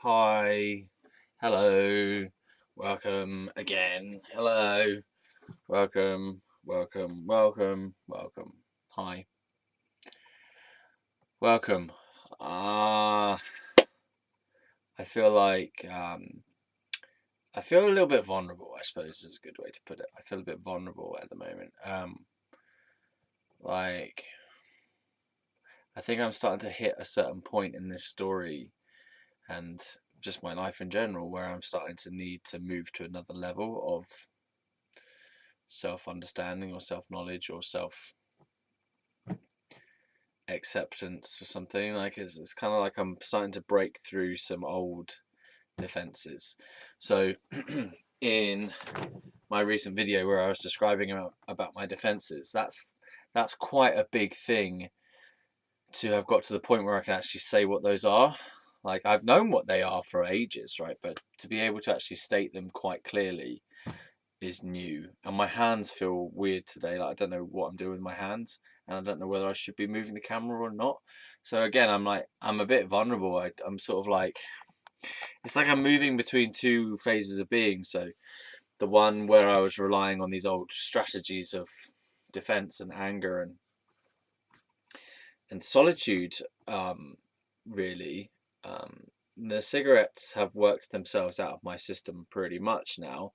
Hi, hello, welcome again. Hello, welcome. Hi, welcome. Ah, I feel like I feel a little bit vulnerable. I suppose is a good way to put it. I feel a bit vulnerable at the moment. Like I think I'm starting to hit a certain point in this story and just my life in general where I'm starting to need to move to another level of self understanding or self knowledge or self acceptance or something. Like it's kind of like I'm starting to break through some old defenses. So in my recent video where I was describing about my defenses, that's quite a big thing to have got to the point where I can actually say what those are. Like I've known what they are for ages, right? But to be able to actually state them quite clearly is new, and my hands feel weird today. Like I don't know what I'm doing with my hands, and I don't know whether I should be moving the camera or not. So again, I'm a bit vulnerable. I'm sort of like it's like I'm moving between two phases of being. So the one where I was relying on these old strategies of defense and anger and solitude, really. The cigarettes have worked themselves out of my system pretty much now,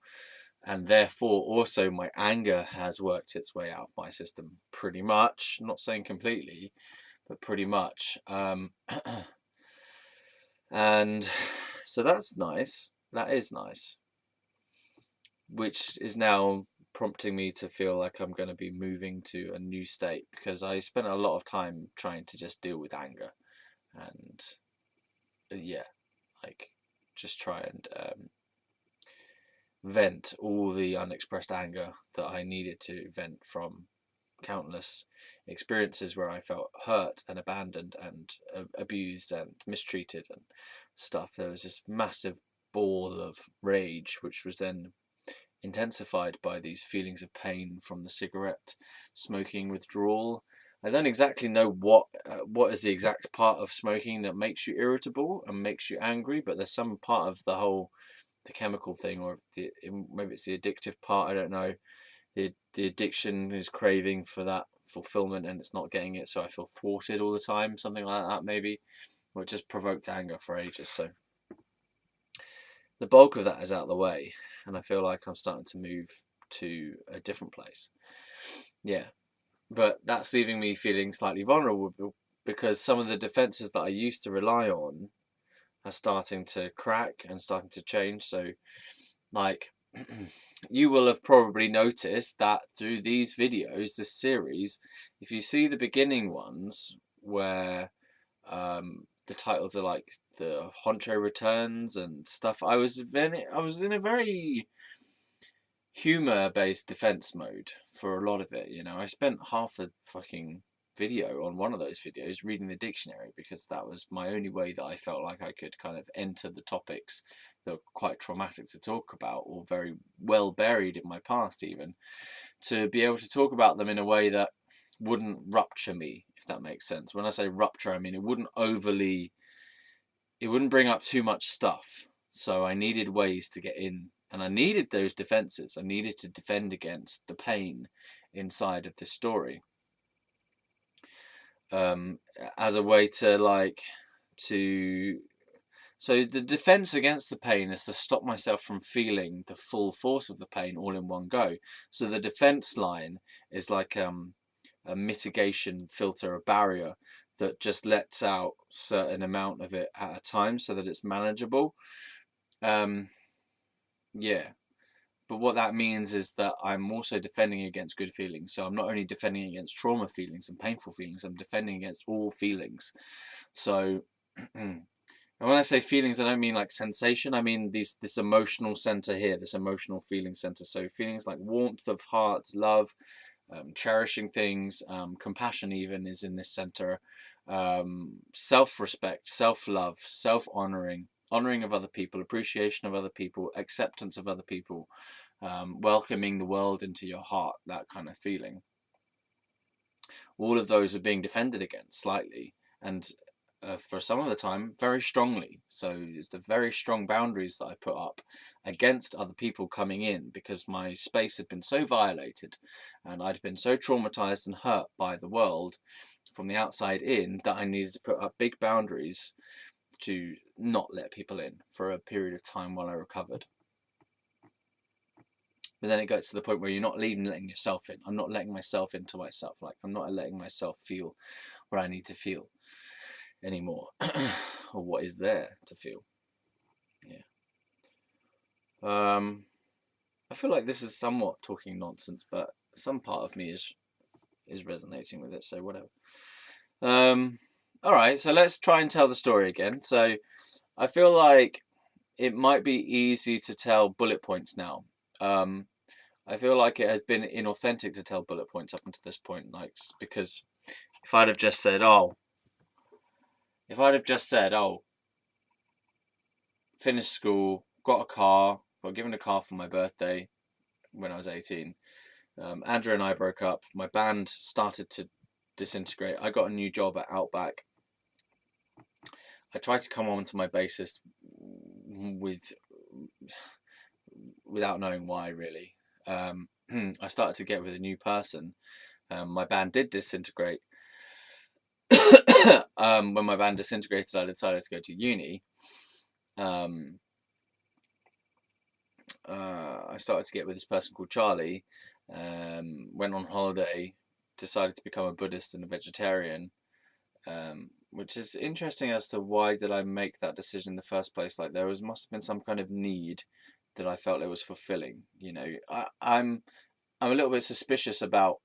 and therefore also my anger has worked its way out of my system pretty much. Not saying completely, but pretty much. And so that's nice. That is nice, which is now prompting me to feel like I'm going to be moving to a new state because I spent a lot of time trying to just deal with anger and yeah, like just try and vent all the unexpressed anger that I needed to vent from countless experiences where I felt hurt and abandoned and abused and mistreated and stuff. There was this massive ball of rage, which was then intensified by these feelings of pain from the cigarette smoking withdrawal. I don't exactly know what is the exact part of smoking that makes you irritable and makes you angry, but there's some part of the chemical thing, or maybe it's the addictive part. I don't know. The addiction is craving for that fulfillment and it's not getting it, so I feel thwarted all the time. Something like that, maybe, or it just provoked anger for ages. So the bulk of that is out of the way, and I feel like I'm starting to move to a different place. Yeah, but that's leaving me feeling slightly vulnerable because some of the defenses that I used to rely on are starting to crack and starting to change. So, like, you will have probably noticed that through these videos, this series, if you see the beginning ones where the titles are like the Honcho returns and stuff, I was in a very humor based defense mode for a lot of it. I spent half the fucking video on one of those videos reading the dictionary because that was my only way that I felt like I could kind of enter the topics that were quite traumatic to talk about or very well buried in my past, even to be able to talk about them in a way that wouldn't rupture me, if that makes sense. When I say rupture, I mean it wouldn't bring up too much stuff. So I needed ways to get in, and I needed those defenses. I needed to defend against the pain inside of this story, um, as a way to. So the defense against the pain is to stop myself from feeling the full force of the pain all in one go. So the defense line is like a mitigation filter, a barrier that just lets out certain amount of it at a time so that it's manageable. Um, yeah, but what that means is that I'm also defending against good feelings. So I'm not only defending against trauma feelings and painful feelings, I'm defending against all feelings. So, and when I say feelings, I don't mean like sensation. I mean this emotional center here, this emotional feeling center. So feelings like warmth of heart, love, cherishing things, compassion even is in this center. Self-respect, self-love, self-honoring, honoring of other people, appreciation of other people, acceptance of other people, welcoming the world into your heart, that kind of feeling. All of those are being defended against slightly, and for some of the time very strongly. So it's the very strong boundaries that I put up against other people coming in, because my space had been so violated and I'd been so traumatized and hurt by the world from the outside in, that I needed to put up big boundaries to not let people in for a period of time while I recovered. But then it gets to the point where you're not even letting yourself in. I'm not letting myself into myself. Like, I'm not letting myself feel where I need to feel anymore, or what is there to feel. Yeah. I feel like this is somewhat talking nonsense, but some part of me is resonating with it. So whatever. All right. So let's try and tell the story again. So I feel like it might be easy to tell bullet points now. I feel like it has been inauthentic to tell bullet points up until this point, like, because if I'd have just said, oh, finished school, got a car, got given a car for my birthday when I was 18. Andrew and I broke up. My band started to disintegrate. I got a new job at Outback. I tried to come on to my bassist without knowing why, really. I started to get with a new person. My band did disintegrate. When my band disintegrated, I decided to go to uni. I started to get with this person called Charlie. Went on holiday, decided to become a Buddhist and a vegetarian, which is interesting as to why did I make that decision in the first place. Like, must have been some kind of need that I felt it was fulfilling. You know, I'm a little bit suspicious about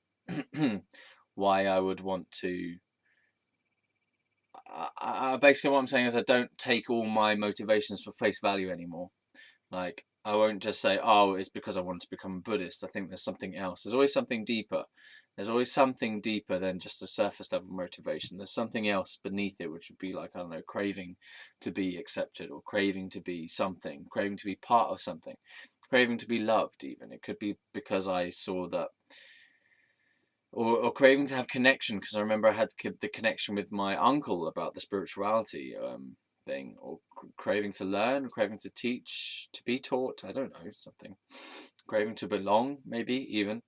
why I would want to. Basically, what I'm saying is I don't take all my motivations for face value anymore. Like, I won't just say, oh, it's because I want to become a Buddhist. I think there's something else. There's always something deeper. There's always something deeper than just a surface level motivation. There's something else beneath it, which would be like, I don't know, craving to be accepted, or craving to be something, craving to be part of something, craving to be loved even. It could be because I saw that, or craving to have connection, because I remember I had the connection with my uncle about the spirituality thing, or craving to learn, craving to teach, to be taught, I don't know, something, craving to belong, maybe even.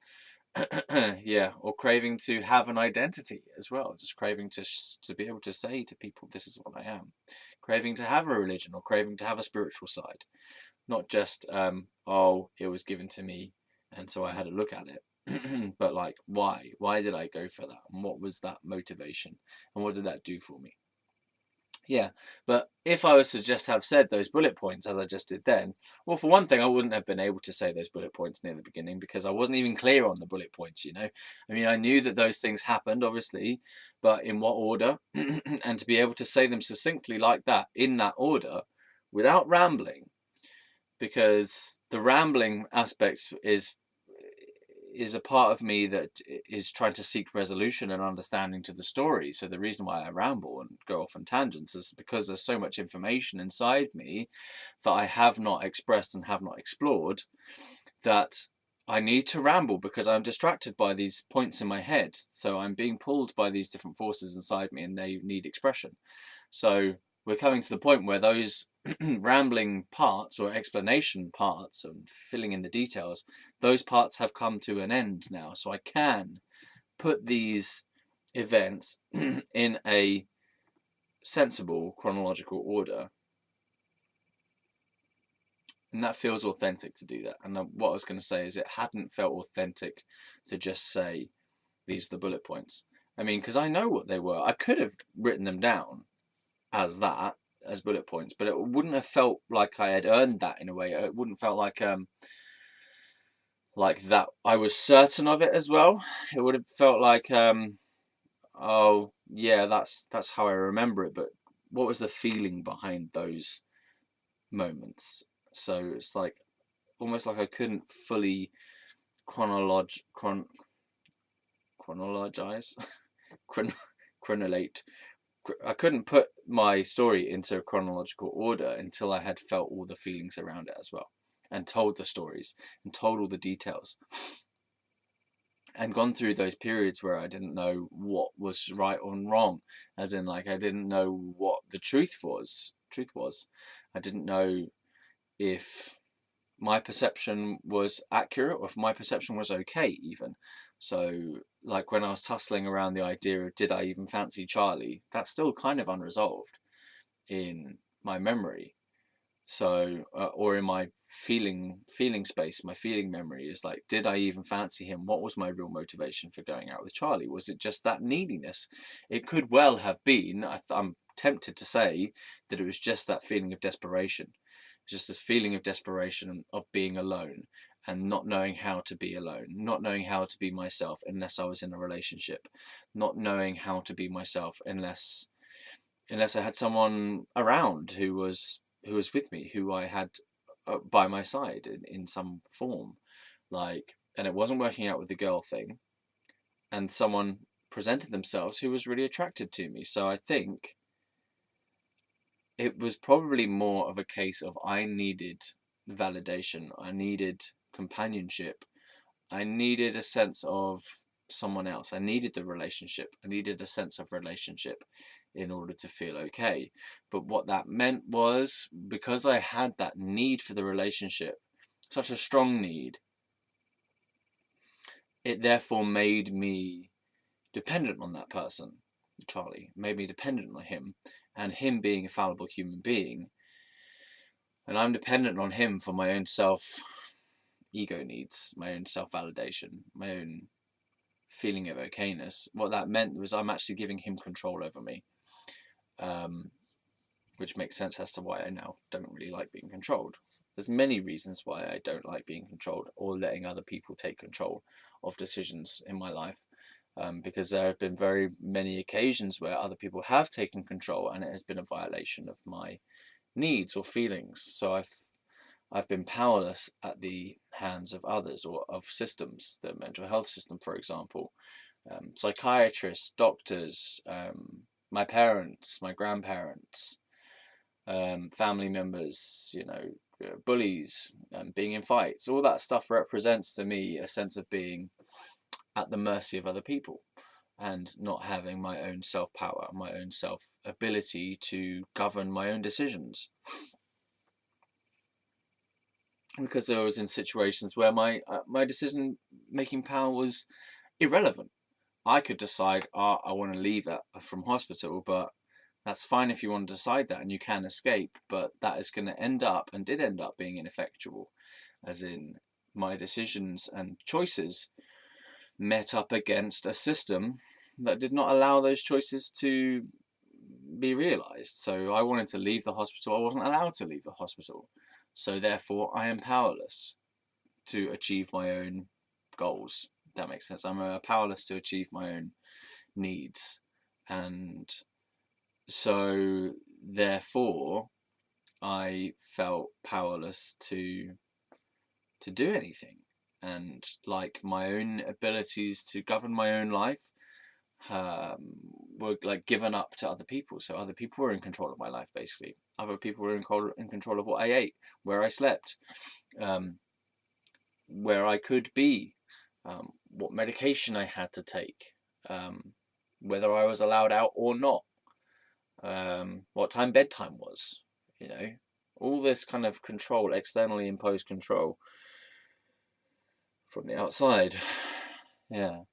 Yeah, or craving to have an identity as well, just craving to be able to say to people, this is what I am, craving to have a religion, or craving to have a spiritual side, not just oh, it was given to me and so I had a look at it. But like, why did I go for that, and what was that motivation, and what did that do for me? Yeah, but if I was to just have said those bullet points as I just did then, well, for one thing, I wouldn't have been able to say those bullet points near the beginning, because I wasn't even clear on the bullet points, you know? I mean, I knew that those things happened, obviously, but in what order? And to be able to say them succinctly like that, in that order, without rambling, because the rambling aspect is a part of me that is trying to seek resolution and understanding to the story. So the reason why I ramble and go off on tangents is because there's so much information inside me that I have not expressed and have not explored, that I need to ramble because I'm distracted by these points in my head. So I'm being pulled by these different forces inside me, and they need expression. So we're coming to the point where those rambling parts, or explanation parts, and filling in the details, those parts have come to an end now. So I can put these events in a sensible chronological order. And that feels authentic to do that. And what I was going to say is, it hadn't felt authentic to just say, these are the bullet points. I mean, because I know what they were. I could have written them down as bullet points, but it wouldn't have felt like I had earned that in a way. It wouldn't felt like that I was certain of it as well. It would have felt like oh yeah, that's how I remember it, but what was the feeling behind those moments? So it's like almost like I couldn't fully chronologize chronolate. I couldn't put my story into chronological order until I had felt all the feelings around it as well, and told the stories and told all the details. and gone through those periods where I didn't know what was right or wrong, as in like I didn't know what the truth was. I didn't know if my perception was accurate or if my perception was okay even. So like when I was tussling around the idea of did I even fancy Charlie, that's still kind of unresolved in my memory. So or in my feeling space, my feeling memory is like, did I even fancy him? What was my real motivation for going out with Charlie? Was it just that neediness? It could well have been, I'm tempted to say that it was just that feeling of desperation, just this feeling of desperation of being alone and not knowing how to be alone, not knowing how to be myself unless I was in a relationship, not knowing how to be myself unless I had someone around who was with me, who I had by my side in some form, like, and it wasn't working out with the girl thing, and someone presented themselves who was really attracted to me. So I think it was probably more of a case of I needed validation, I needed companionship, I needed a sense of someone else, I needed the relationship, I needed a sense of relationship in order to feel okay. But what that meant was, because I had that need for the relationship, such a strong need, it therefore made me dependent on that person, Charlie, made me dependent on him, and him being a fallible human being, and I'm dependent on him for my own ego needs, my own self-validation, my own feeling of okayness. What that meant was I'm actually giving him control over me, which makes sense as to why I now don't really like being controlled. There's many reasons why I don't like being controlled or letting other people take control of decisions in my life, because there have been very many occasions where other people have taken control and it has been a violation of my needs or feelings. So I've been powerless at the hands of others or of systems, the mental health system, for example, psychiatrists, doctors, my parents, my grandparents, family members, bullies, being in fights. All that stuff represents to me a sense of being at the mercy of other people and not having my own self-power, my own self-ability to govern my own decisions. Because I was in situations where my decision-making power was irrelevant. I could decide, I want to leave from hospital, but that's fine if you want to decide that and you can escape, but that is going to end up, and did end up, being ineffectual, as in my decisions and choices met up against a system that did not allow those choices to be realised. So I wanted to leave the hospital, I wasn't allowed to leave the hospital. So therefore I am powerless to achieve my own goals. If that makes sense. I'm powerless to achieve my own needs. And so therefore I felt powerless to do anything, and like my own abilities to govern my own life were like given up to other people. So other people were in control of my life, basically. Other people were in control of what I ate, where I slept, where I could be, what medication I had to take, whether I was allowed out or not, what time bedtime was, all this kind of control, externally imposed control from the outside. Yeah.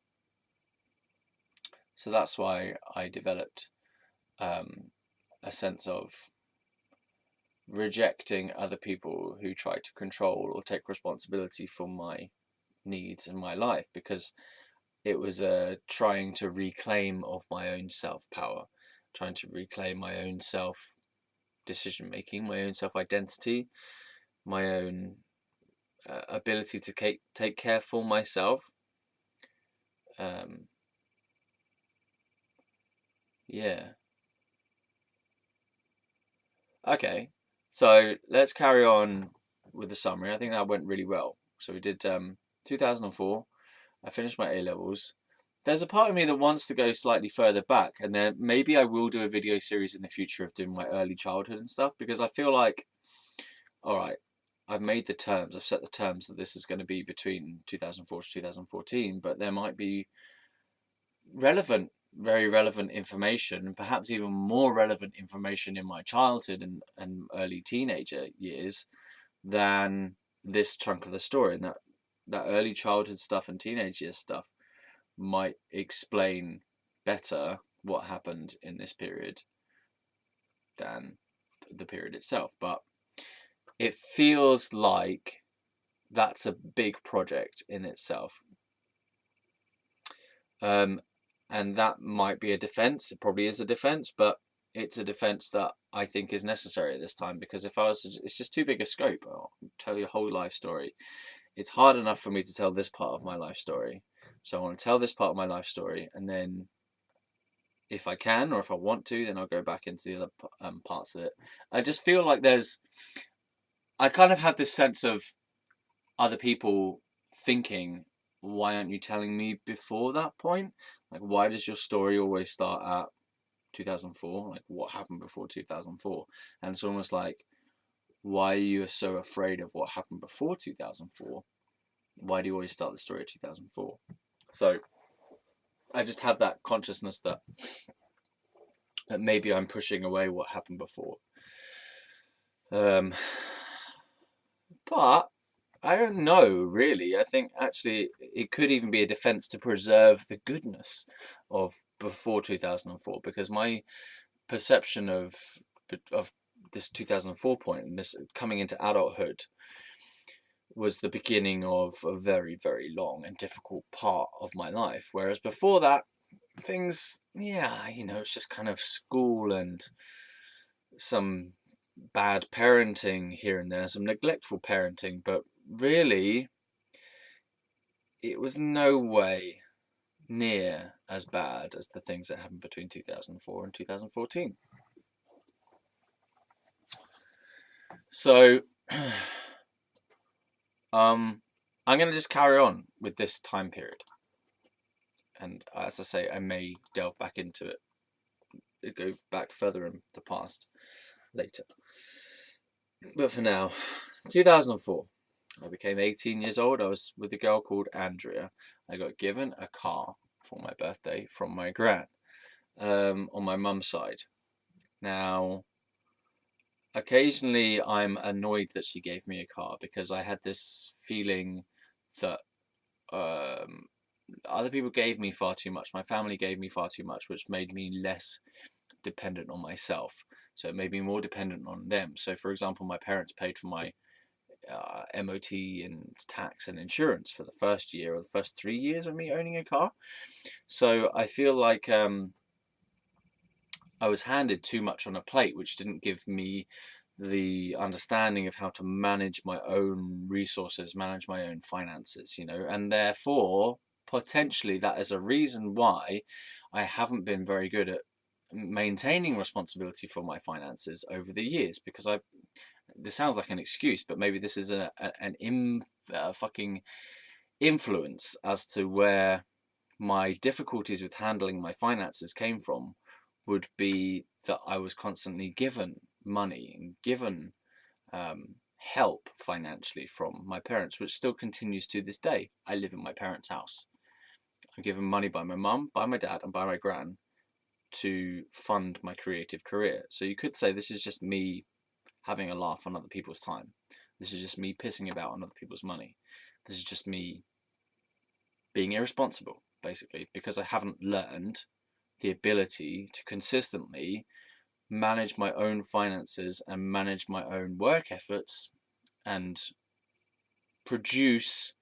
So that's why I developed a sense of rejecting other people who try to control or take responsibility for my needs and my life, because it was trying to reclaim of my own self-power, trying to reclaim my own self-decision-making, my own self-identity, my own ability to take care for myself. Yeah. Okay, so let's carry on with the summary. I think that went really well. So we did 2004. I finished my A-levels. There's a part of me that wants to go slightly further back, and then maybe I will do a video series in the future of doing my early childhood and stuff, because I feel like, all right, I've made the terms, I've set the terms that this is going to be between 2004 to 2014, but there might be relevant, very relevant information, and perhaps even more relevant information in my childhood and early teenager years than this chunk of the story. And that early childhood stuff and teenage years stuff might explain better what happened in this period than the period itself. But it feels like that's a big project in itself. And that might be a defense. It probably is a defense, but it's a defense that I think is necessary at this time, because if I was to, it's just too big a scope. I'll tell you a whole life story. It's hard enough for me to tell this part of my life story. So I want to tell this part of my life story, and then if I can, or if I want to, then I'll go back into the other parts of it. I just feel like I kind of have this sense of other people thinking, why aren't you telling me before that point? Like, why does your story always start at 2004? Like, what happened before 2004? And it's almost like, why are you so afraid of what happened before 2004? Why do you always start the story at 2004? So I just have that consciousness that maybe I'm pushing away what happened before. But I don't know, really. I think actually it could even be a defense to preserve the goodness of before 2004, because my perception of this 2004 point and this coming into adulthood was the beginning of a very, very long and difficult part of my life. Whereas before that, things, yeah, it's just kind of school and some bad parenting here and there, some neglectful parenting, but really it was no way near as bad as the things that happened between 2004 and 2014. So I'm going to just carry on with this time period, and as I say, I may delve back into it, go back further in the past later. But for now, 2004, I became 18 years old. I was with a girl called Andrea. I got given a car for my birthday from my gran, on my mum's side. Now, occasionally I'm annoyed that she gave me a car, because I had this feeling that other people gave me far too much. My family gave me far too much, which made me less dependent on myself. So it made me more dependent on them. So, for example, my parents paid for my MOT and tax and insurance for the first year, or the first 3 years of me owning a car. So I feel like I was handed too much on a plate, which didn't give me the understanding of how to manage my own resources, manage my own finances, and therefore potentially that is a reason why I haven't been very good at maintaining responsibility for my finances over the years, because this sounds like an excuse, but maybe this is an fucking influence as to where my difficulties with handling my finances came from, would be that I was constantly given money and given help financially from my parents, which still continues to this day. I live in my parents' house. I'm given money by my mum, by my dad, and by my gran to fund my creative career. So you could say this is just me having a laugh on other people's time. This is just me pissing about on other people's money. This is just me being irresponsible, basically, because I haven't learned the ability to consistently manage my own finances and manage my own work efforts and produce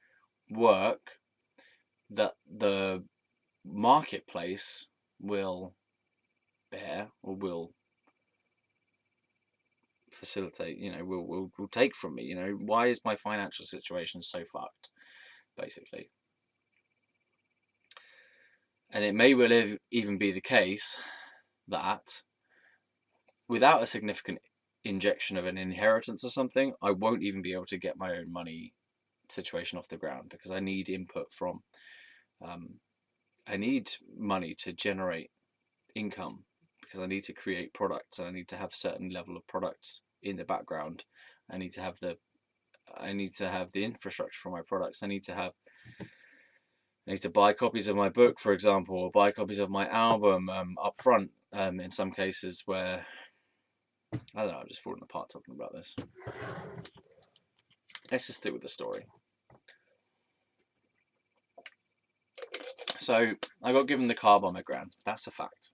work that the marketplace will bear, or will facilitate, will take from me. Why is my financial situation so fucked, basically? And it may well even be the case that without a significant injection of an inheritance or something, I won't even be able to get my own money situation off the ground, because I need input from, I need money to generate income, because I need to create products, and I need to have a certain level of products in the background. I need to have the I need to have the infrastructure for my products. I need to buy copies of my book, for example, or buy copies of my album up front. In some cases where, I don't know, I'm just falling apart talking about this. Let's just stick with the story. So I got given the car by my gran. That's a fact.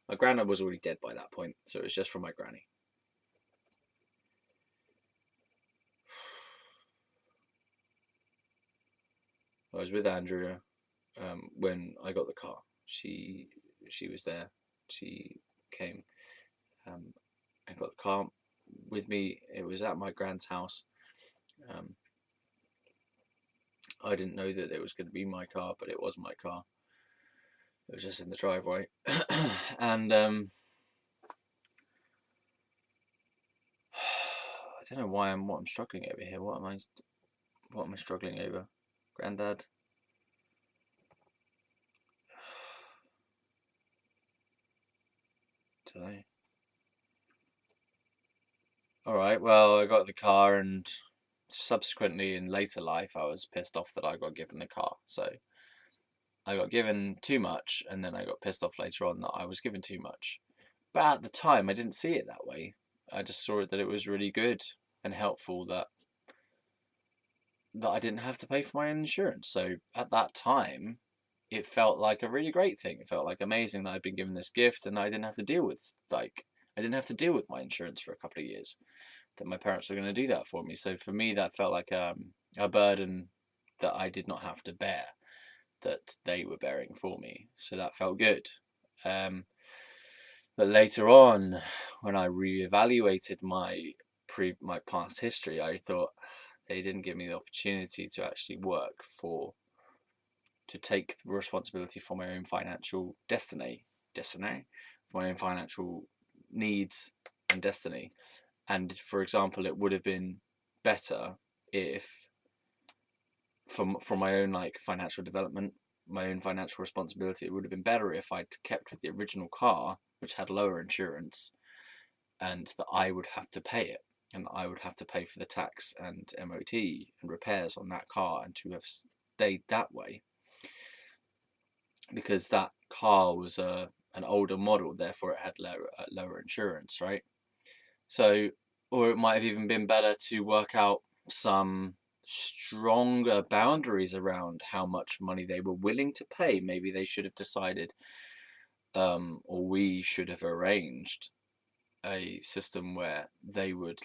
My granddad was already dead by that point, so it was just from my granny. I was with Andrea when I got the car. She was there. She came and got the car with me. It was at my grand's house. I didn't know that it was going to be my car, but it was my car. It was just in the driveway. And I don't know what I'm struggling over here. What am I struggling over? Granddad. Today. Alright, well, I got the car, and subsequently in later life I was pissed off that I got given the car. So I got given too much, and then I got pissed off later on that I was given too much. But at the time I didn't see it that way. I just saw it that it was really good and helpful that I didn't have to pay for my own insurance. So at that time, it felt like a really great thing. It felt like amazing that I'd been given this gift, and I didn't have to deal with I didn't have to deal with my insurance for a couple of years. That my parents were going to do that for me. So for me, that felt like a burden that I did not have to bear, that they were bearing for me. So that felt good. But later on, when I reevaluated my past history, I thought they didn't give me the opportunity to actually work to take responsibility for my own financial destiny, for my own financial needs and destiny. And for example, it would have been better if, from my own financial development, my own financial responsibility, it would have been better if I'd kept with the original car, which had lower insurance, and that I would have to pay it, and I would have to pay for the tax and MOT and repairs on that car, and to have stayed that way, because that car was an older model, therefore it had lower insurance, right? So, or it might have even been better to work out some stronger boundaries around how much money they were willing to pay. Maybe they should have decided, or we should have arranged a system where they would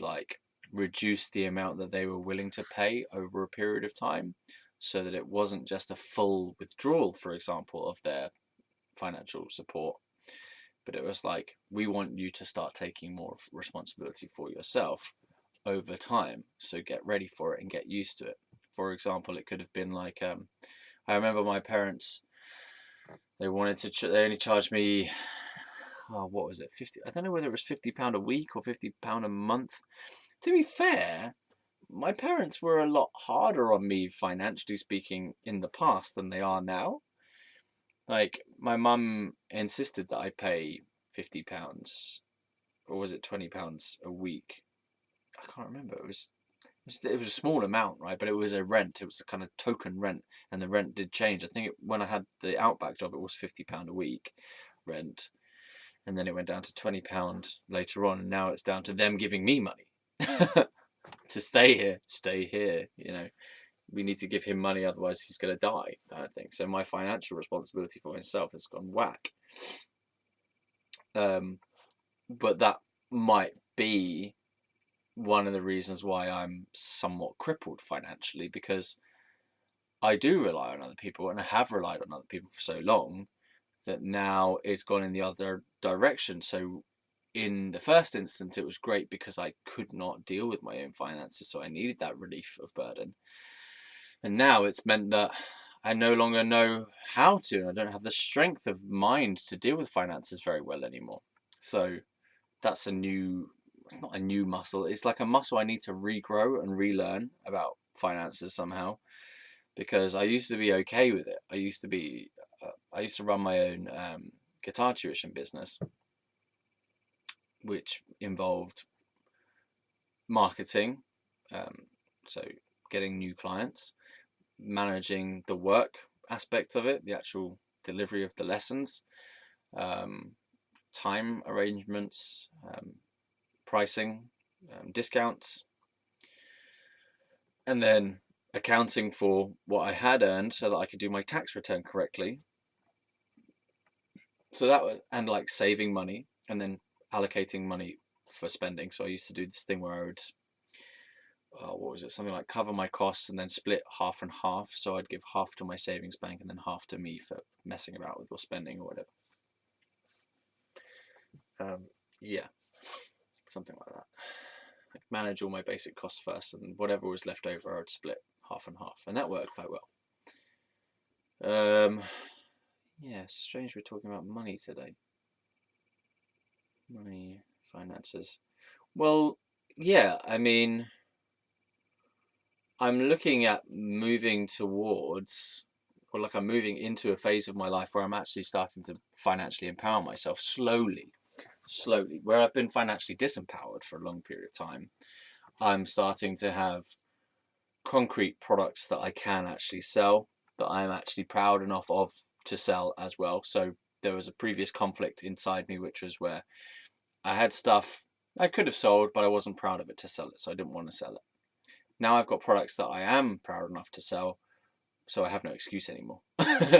reduce the amount that they were willing to pay over a period of time, so that it wasn't just a full withdrawal, for example, of their financial support, but it was like, we want you to start taking more responsibility for yourself over time, so get ready for it and get used to it. For example, it could have been I remember my parents, they wanted to they only charged me, what was it, 50, I don't know whether it was £50 a week or £50 a month. To be fair, my parents were a lot harder on me, financially speaking, in the past than they are now. My mum insisted that I pay £50, or was it £20 a week? I can't remember. It was a small amount, right? But it was a rent. It was a kind of token rent, and the rent did change. I think when I had the Outback job, it was £50 a week rent, and then it went down to £20 later on, and now it's down to them giving me money to stay here. We need to give him money, otherwise he's going to die, kind of thing. So my financial responsibility for myself has gone whack. But that might be one of the reasons why I'm somewhat crippled financially, because I do rely on other people, and I have relied on other people for so long that now it's gone in the other direction. So in the first instance, it was great because I could not deal with my own finances, so I needed that relief of burden. And now it's meant that I no longer know how to, and I don't have the strength of mind to deal with finances very well anymore. So that's it's not a new muscle. It's like a muscle I need to regrow and relearn about finances somehow, because I used to be okay with it. I used to run my own guitar tuition business, which involved marketing, so getting new clients, managing the work aspect of it, the actual delivery of the lessons, time arrangements, pricing, discounts, and then accounting for what I had earned so that I could do my tax return correctly. So that was, and like saving money and then allocating money for spending. So I used to do this thing where I would, what was it, something like cover my costs and then split half and half. So I'd give half to my savings bank and then half to me for messing about with or spending or whatever. Yeah, something like that. I'd manage all my basic costs first, and whatever was left over, I'd split half and half, and that worked quite well. Yeah, strange we're talking about money today. Money, finances. Well, yeah, I mean, I'm looking at moving towards, or like I'm moving into a phase of my life where I'm actually starting to financially empower myself slowly. Where I've been financially disempowered for a long period of time, I'm starting to have concrete products that I can actually sell, that I'm actually proud enough of to sell as well. So there was a previous conflict inside me, which was where I had stuff I could have sold, but I wasn't proud of it to sell it, so I didn't want to sell it. Now I've got products that I am proud enough to sell, so I have no excuse anymore.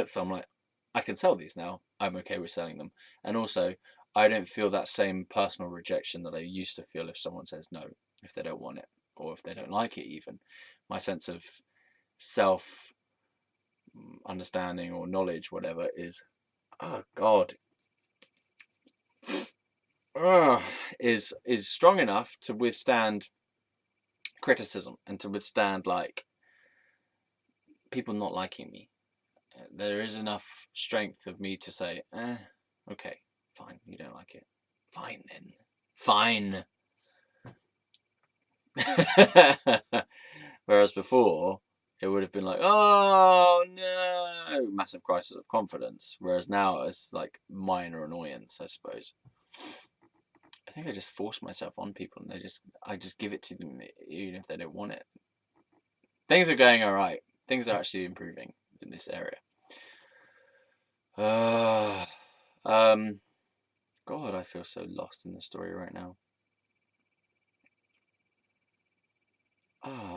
So I'm like, I can sell these now. I'm okay with selling them. And also, I don't feel that same personal rejection that I used to feel if someone says no, if they don't want it, or if they don't like it even. My sense of self understanding or knowledge, whatever, is, oh God, is strong enough to withstand criticism and to withstand like people not liking me. There is enough strength of me to say, okay, fine, you don't like it. Fine then. Fine. Whereas before, it would have been like, oh no, massive crisis of confidence. Whereas now it's like minor annoyance, I suppose. I think I just force myself on people and I just give it to them even if they don't want it. Things are going all right. Things are actually improving in this area. God, I feel so lost in the story right now.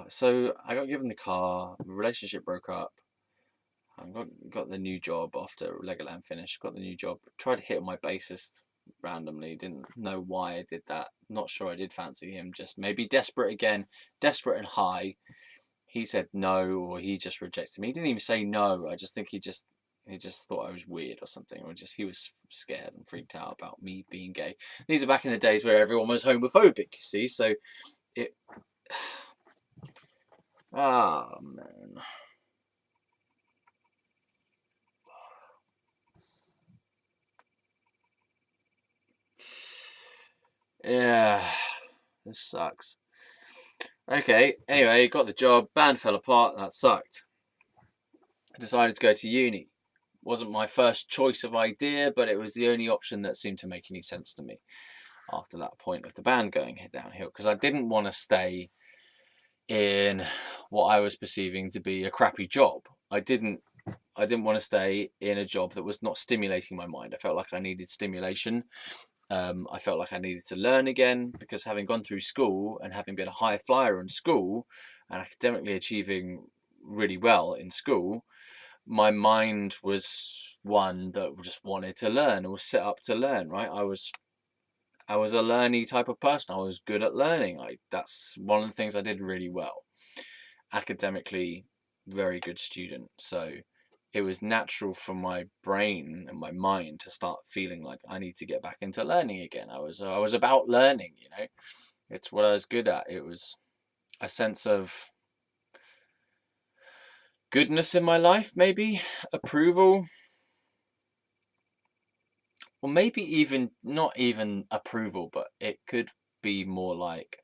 So I got given the car, the relationship broke up. I got the new job after Legoland finished. Got the new job. Tried to hit my bassist randomly. Didn't know why I did that. Not sure I did fancy him. Just maybe desperate again. Desperate and high. He said no, or he just rejected me. He didn't even say no. I just think he just thought I was weird or something, or just he was scared and freaked out about me being gay. These are back in the days where everyone was homophobic, you see. So it. Ah, man. Yeah, this sucks. Okay, anyway, got the job, band fell apart, that sucked. I decided to go to uni. Wasn't my first choice of idea, but it was the only option that seemed to make any sense to me after that point of the band going downhill, because I didn't want to stay in what I was perceiving to be a crappy job. I didn't want to stay in a job that was not stimulating my mind. I felt like I needed stimulation. I felt like I needed to learn again, because having gone through school and having been a high flyer in school and academically achieving really well in school, my mind was one that just wanted to learn. It was set up to learn, right? I was a learny type of person. I was good at learning. That's one of the things I did really well. Academically, very good student. So it was natural for my brain and my mind to start feeling like I need to get back into learning again. I was about learning, you know. It's what I was good at. It was a sense of goodness in my life, maybe approval, or maybe even not even approval, but it could be more like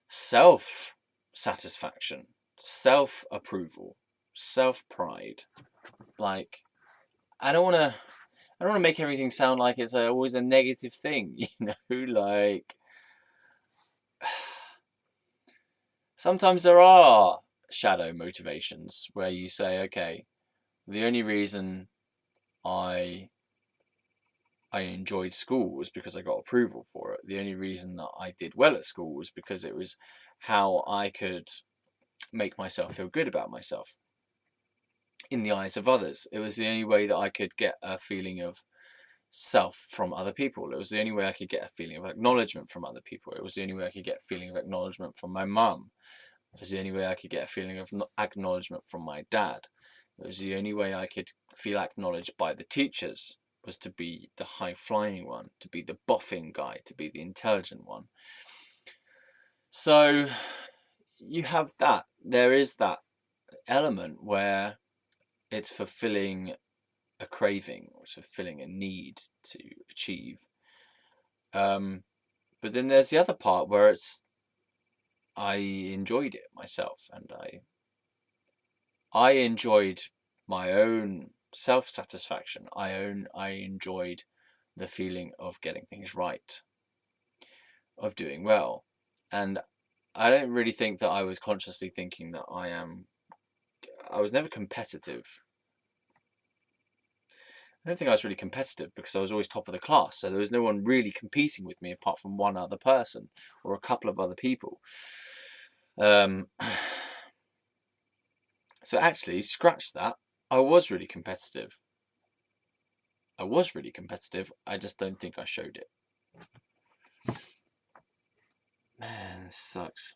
self satisfaction, self approval, self pride. Like, I don't want to make everything sound like it's always a negative thing, you know, like sometimes there are shadow motivations where you say, okay, the only reason I enjoyed school was because I got approval for it. The only reason that I did well at school was because it was how I could make myself feel good about myself in the eyes of others. It was the only way that I could get a feeling of self from other people. It was the only way I could get a feeling of acknowledgement from other people. It was the only way I could get a feeling of acknowledgement from my mum. It was the only way I could get a feeling of acknowledgement from my dad. It was the only way I could feel acknowledged by the teachers, was to be the high-flying one, to be the boffing guy, to be the intelligent one. So you have that. There is that element where it's fulfilling a craving or fulfilling a need to achieve. But then there's the other part where it's I enjoyed it myself, and I enjoyed my own self-satisfaction. I enjoyed the feeling of getting things right, of doing well. And I don't really think that I was consciously thinking that I was never competitive. I don't think I was really competitive because I was always top of the class. So there was no one really competing with me apart from one other person or a couple of other people. So actually, scratch that. I was really competitive. I just don't think I showed it. Man, this sucks.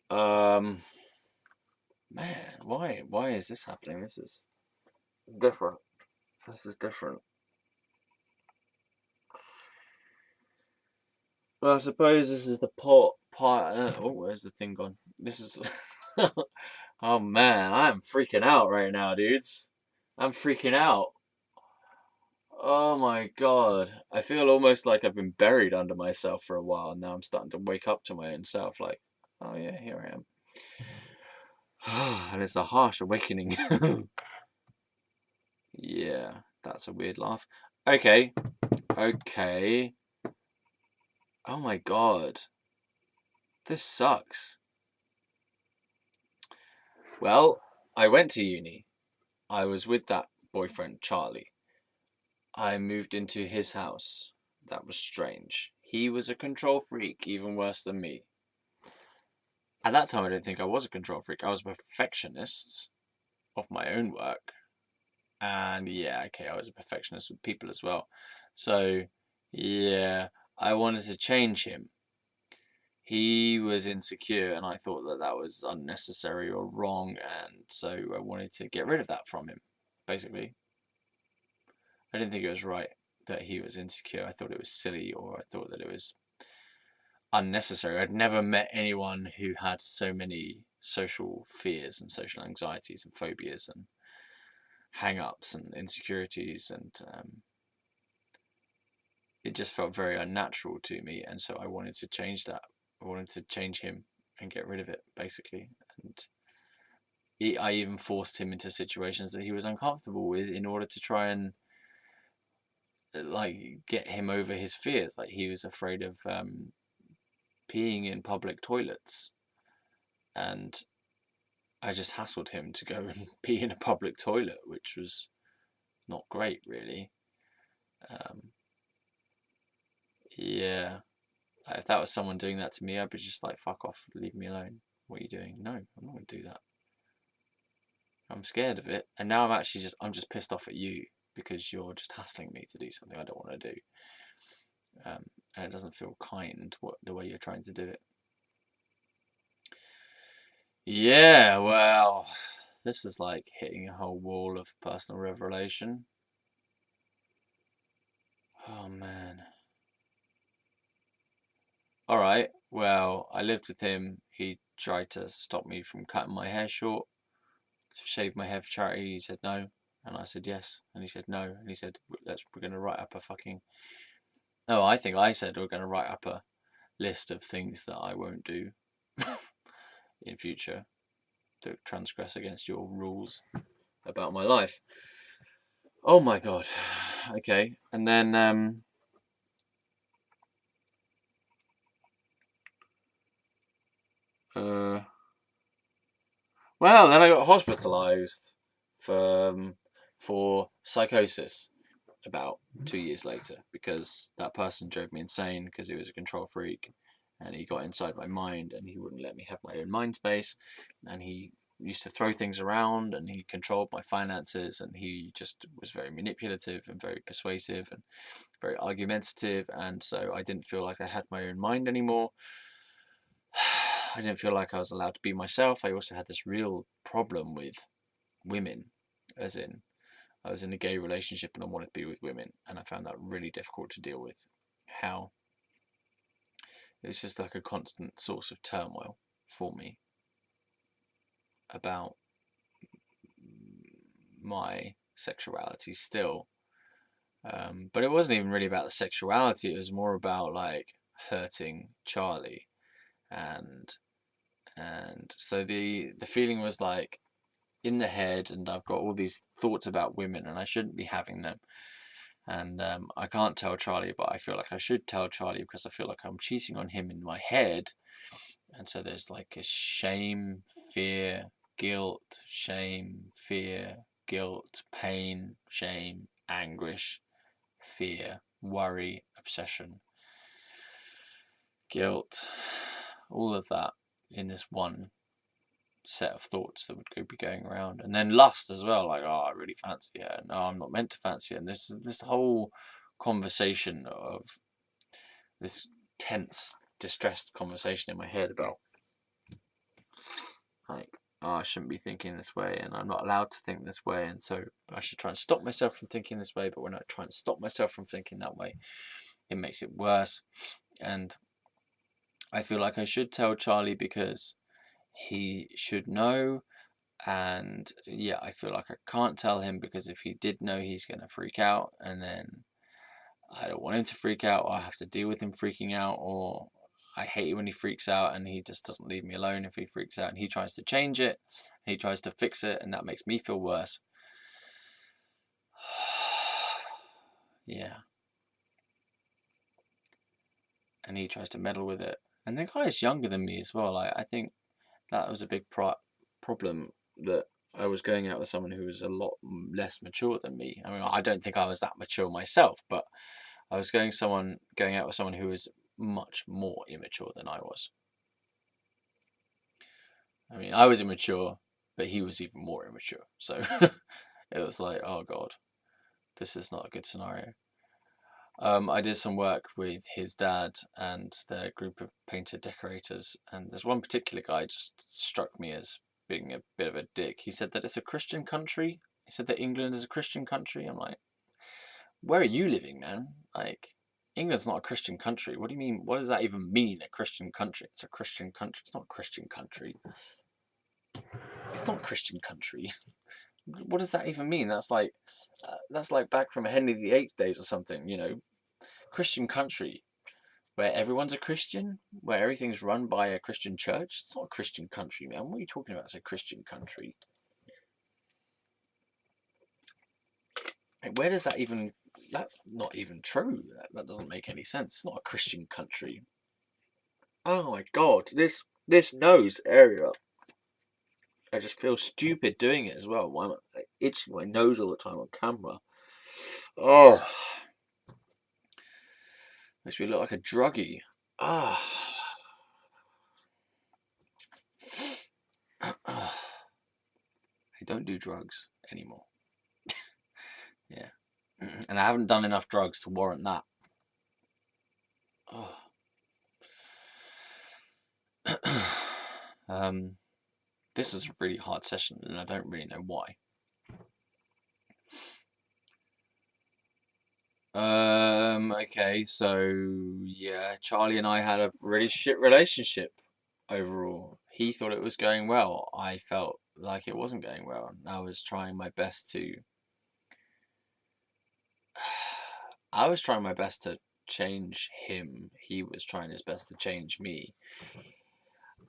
Man, why is this happening? This is different. Well, I suppose this is the part. Oh, where's the thing gone? This is. Oh man, I'm freaking out right now, dudes. I'm freaking out. Oh my god. I feel almost like I've been buried under myself for a while, and now I'm starting to wake up to my own self. Like, oh yeah, here I am. And it's a harsh awakening. Yeah, that's a weird laugh. Okay. Oh my god. This sucks. Well, I went to uni. I was with that boyfriend, Charlie. I moved into his house. That was strange. He was a control freak, even worse than me. At that time, I don't think I was a control freak. I was a perfectionist of my own work. And yeah, okay, I was a perfectionist with people as well. So, yeah, I wanted to change him. He was insecure, and I thought that that was unnecessary or wrong, and so I wanted to get rid of that from him, basically. I didn't think it was right that he was insecure. I thought it was silly, or I thought that it was unnecessary. I'd never met anyone who had so many social fears and social anxieties and phobias and hang-ups and insecurities, and it just felt very unnatural to me, and so I wanted to change that. I wanted to change him and get rid of it, basically. And I even forced him into situations that he was uncomfortable with in order to try and like get him over his fears. Like he was afraid of peeing in public toilets, and I just hassled him to go and pee in a public toilet, which was not great, really. Yeah, if that was someone doing that to me, I'd be just like, fuck off, leave me alone. What are you doing? No, I'm not going to do that. I'm scared of it, and now I'm just pissed off at you because you're just hassling me to do something I don't want to do, and it doesn't feel kind the way you're trying to do it. Yeah, well, this is like hitting a whole wall of personal revelation. Oh man. All right. Well, I lived with him. He tried to stop me from cutting my hair short, to shave my hair for charity. He said no, and I said yes, and he said no, and he said we're going to write up a fucking. No, I think I said we're going to write up a list of things that I won't do in future. to transgress against your rules about my life. Oh my god. Okay, and then well, then I got hospitalised for psychosis about 2 years later, because that person drove me insane because he was a control freak, and he got inside my mind and he wouldn't let me have my own mind space, and he used to throw things around, and he controlled my finances, and he just was very manipulative and very persuasive and very argumentative, and so I didn't feel like I had my own mind anymore. I didn't feel like I was allowed to be myself. I also had this real problem with women, as in I was in a gay relationship and I wanted to be with women, and I found that really difficult to deal with. How it was just like a constant source of turmoil for me about my sexuality still. But it wasn't even really about the sexuality, it was more about like hurting Charlie. And so the feeling was like in the head, and I've got all these thoughts about women and I shouldn't be having them. And I can't tell Charlie, but I feel like I should tell Charlie because I feel like I'm cheating on him in my head. And so there's like a shame, fear, guilt, shame, fear, guilt, pain, shame, anguish, fear, worry, obsession, guilt, all of that in this one set of thoughts that would be going around. And then lust as well, like, oh, I really fancy her, no, I'm not meant to fancy her. And this whole conversation of this tense, distressed conversation in my head about like, oh, I shouldn't be thinking this way, and I'm not allowed to think this way, and so I should try and stop myself from thinking this way. But when I try and stop myself from thinking that way, it makes it worse. And I feel like I should tell Charlie because he should know. And yeah, I feel like I can't tell him because if he did know, he's going to freak out, and then I don't want him to freak out, or I have to deal with him freaking out, or I hate it when he freaks out and he just doesn't leave me alone if he freaks out, and he tries to change it, he tries to fix it, and that makes me feel worse. Yeah. And he tries to meddle with it. And the guy is younger than me as well. I think that was a big problem, that I was going out with someone who was a lot less mature than me. I mean, I don't think I was that mature myself, but I was going out with someone who was much more immature than I was. I mean, I was immature, but he was even more immature. So it was like, oh God, this is not a good scenario. I did some work with his dad and their group of painter decorators, and there's one particular guy just struck me as being a bit of a dick. He said that it's a Christian country. He said that England is a Christian country. I'm like, where are you living, man? Like, England's not a Christian country. What do you mean? What does that even mean, a Christian country? It's a Christian country. It's not a Christian country. It's not a Christian country. What does that even mean? That's like back from Henry VIII days or something, Christian country where everyone's a Christian, where everything's run by a Christian church. It's not a Christian country, man. What are you talking about? It's a Christian country. Where does that even? That's not even true. That doesn't make any sense. It's not a Christian country. Oh my God, this nose area. I just feel stupid doing it as well. Why am I itching my nose all the time on camera? Oh, makes me look like a druggie. Ah. I don't do drugs anymore. Yeah. And I haven't done enough drugs to warrant that. Oh. This is a really hard session, and I don't really know why. Okay, so yeah, Charlie and I had a really shit relationship overall. He thought it was going well. I felt like it wasn't going well. I was trying my best to change him. He was trying his best to change me.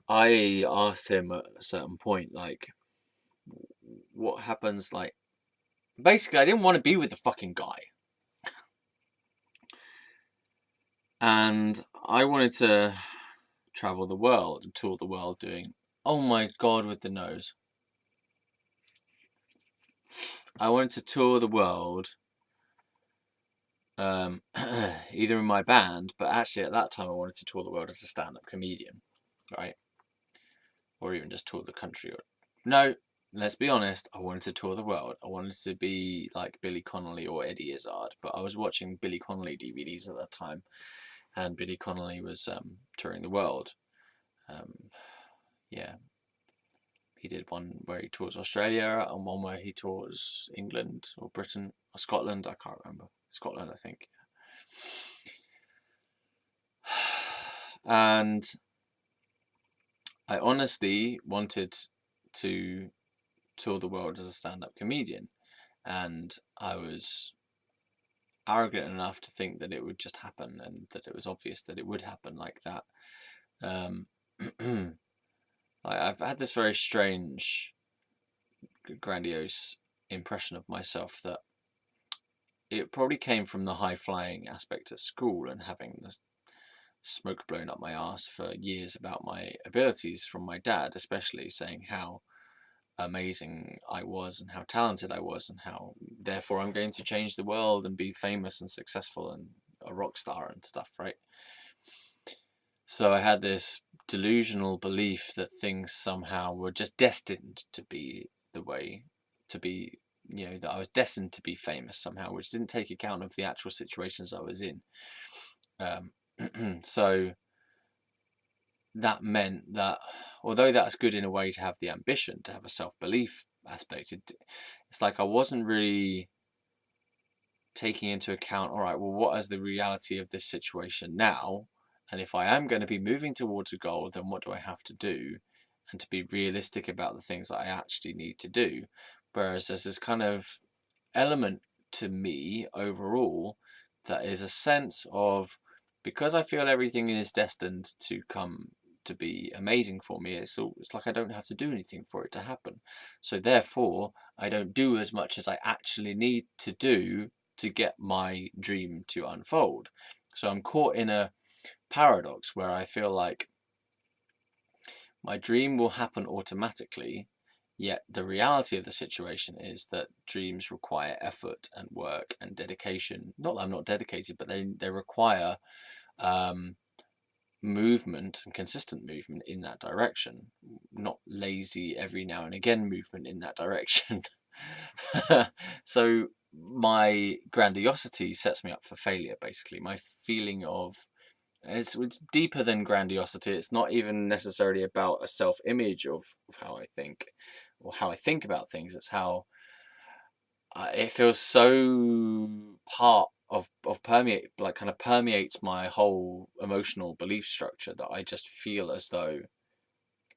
I asked him at a certain point, like, what happens, like, basically, I didn't want to be with the fucking guy. And I wanted to travel the world and tour the world doing, oh my God, with the nose. I wanted to tour the world, either in my band, but actually at that time I wanted to tour the world as a stand-up comedian, right? Or even just tour the country. No, let's be honest, I wanted to tour the world. I wanted to be like Billy Connolly or Eddie Izzard, but I was watching Billy Connolly DVDs at that time, and Billy Connolly was touring the world. Yeah, he did one where he tours Australia and one where he tours England or Britain or Scotland. I can't remember. Scotland, I think. And I honestly wanted to tour the world as a stand-up comedian, and I was arrogant enough to think that it would just happen and that it was obvious that it would happen like that. I've had this very strange, grandiose impression of myself that it probably came from the high-flying aspect at school and having the smoke blown up my ass for years about my abilities from my dad, especially saying how amazing I was and how talented I was and how therefore I'm going to change the world and be famous and successful and a rock star and stuff, right? So I had this delusional belief that things somehow were just destined to be the way to be, that I was destined to be famous somehow, which didn't take account of the actual situations I was in. So that meant that although that's good in a way to have the ambition, to have a self-belief aspect, it's like I wasn't really taking into account, all right, well, what is the reality of this situation now? And if I am going to be moving towards a goal, then what do I have to do? And to be realistic about the things that I actually need to do. Whereas there's this kind of element to me overall that is a sense of, because I feel everything is destined to come to be amazing for me, it's like I don't have to do anything for it to happen. So therefore, I don't do as much as I actually need to do to get my dream to unfold. So I'm caught in a paradox where I feel like my dream will happen automatically, yet the reality of the situation is that dreams require effort and work and dedication. Not that I'm not dedicated, but they require movement and consistent movement in that direction, not lazy every now and again movement in that direction. So my grandiosity sets me up for failure, basically. My feeling of it's deeper than grandiosity. It's not even necessarily about a self-image of how I think or how I think about things. It's how it feels so part of permeate, like kind of permeates my whole emotional belief structure that I just feel as though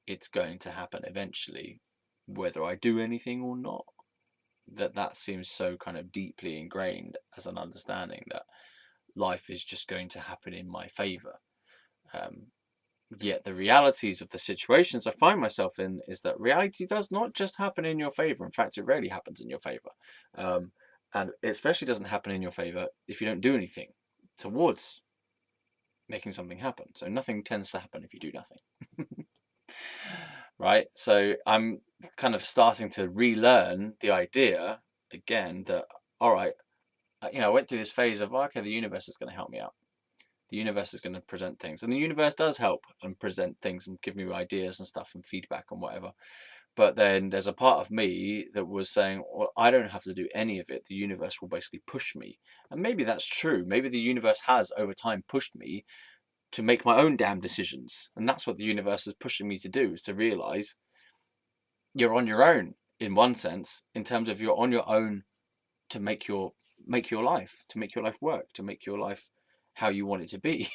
it's going to happen eventually, whether I do anything or not. That seems so kind of deeply ingrained as an understanding that life is just going to happen in my favor. Yet the realities of the situations I find myself in is that reality does not just happen in your favor. In fact, it rarely happens in your favor. And it especially doesn't happen in your favor if you don't do anything towards making something happen. So nothing tends to happen if you do nothing. Right? So I'm kind of starting to relearn the idea again that, all right, I went through this phase of, okay, the universe is going to help me out. The universe is going to present things, and the universe does help and present things and give me ideas and stuff and feedback and whatever. But then there's a part of me that was saying, well, I don't have to do any of it. The universe will basically push me. And maybe that's true. Maybe the universe has over time pushed me to make my own damn decisions. And that's what the universe is pushing me to do, is to realize you're on your own in one sense, in terms of you're on your own to make your life, to make your life work, to make your life how you want it to be.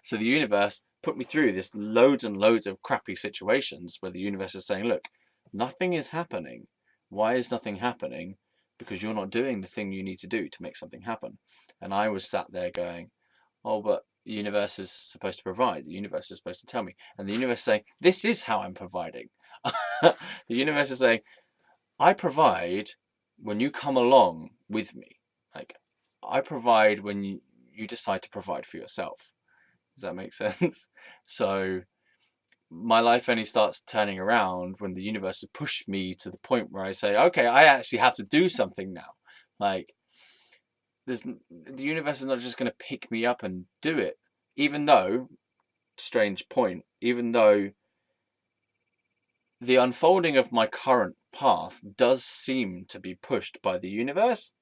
So the universe put me through this loads and loads of crappy situations where the universe is saying, look, nothing is happening. Why is nothing happening? Because you're not doing the thing you need to do to make something happen. And I was sat there going, oh, but the universe is supposed to provide. The universe is supposed to tell me. And the universe is saying, this is how I'm providing. The universe is saying, I provide when you come along with me. Like, I provide when you decide to provide for yourself. Does that make sense? So my life only starts turning around when the universe has pushed me to the point where I say, okay, I actually have to do something now. Like, the universe is not just going to pick me up and do it, even though, strange point, even though the unfolding of my current path does seem to be pushed by the universe.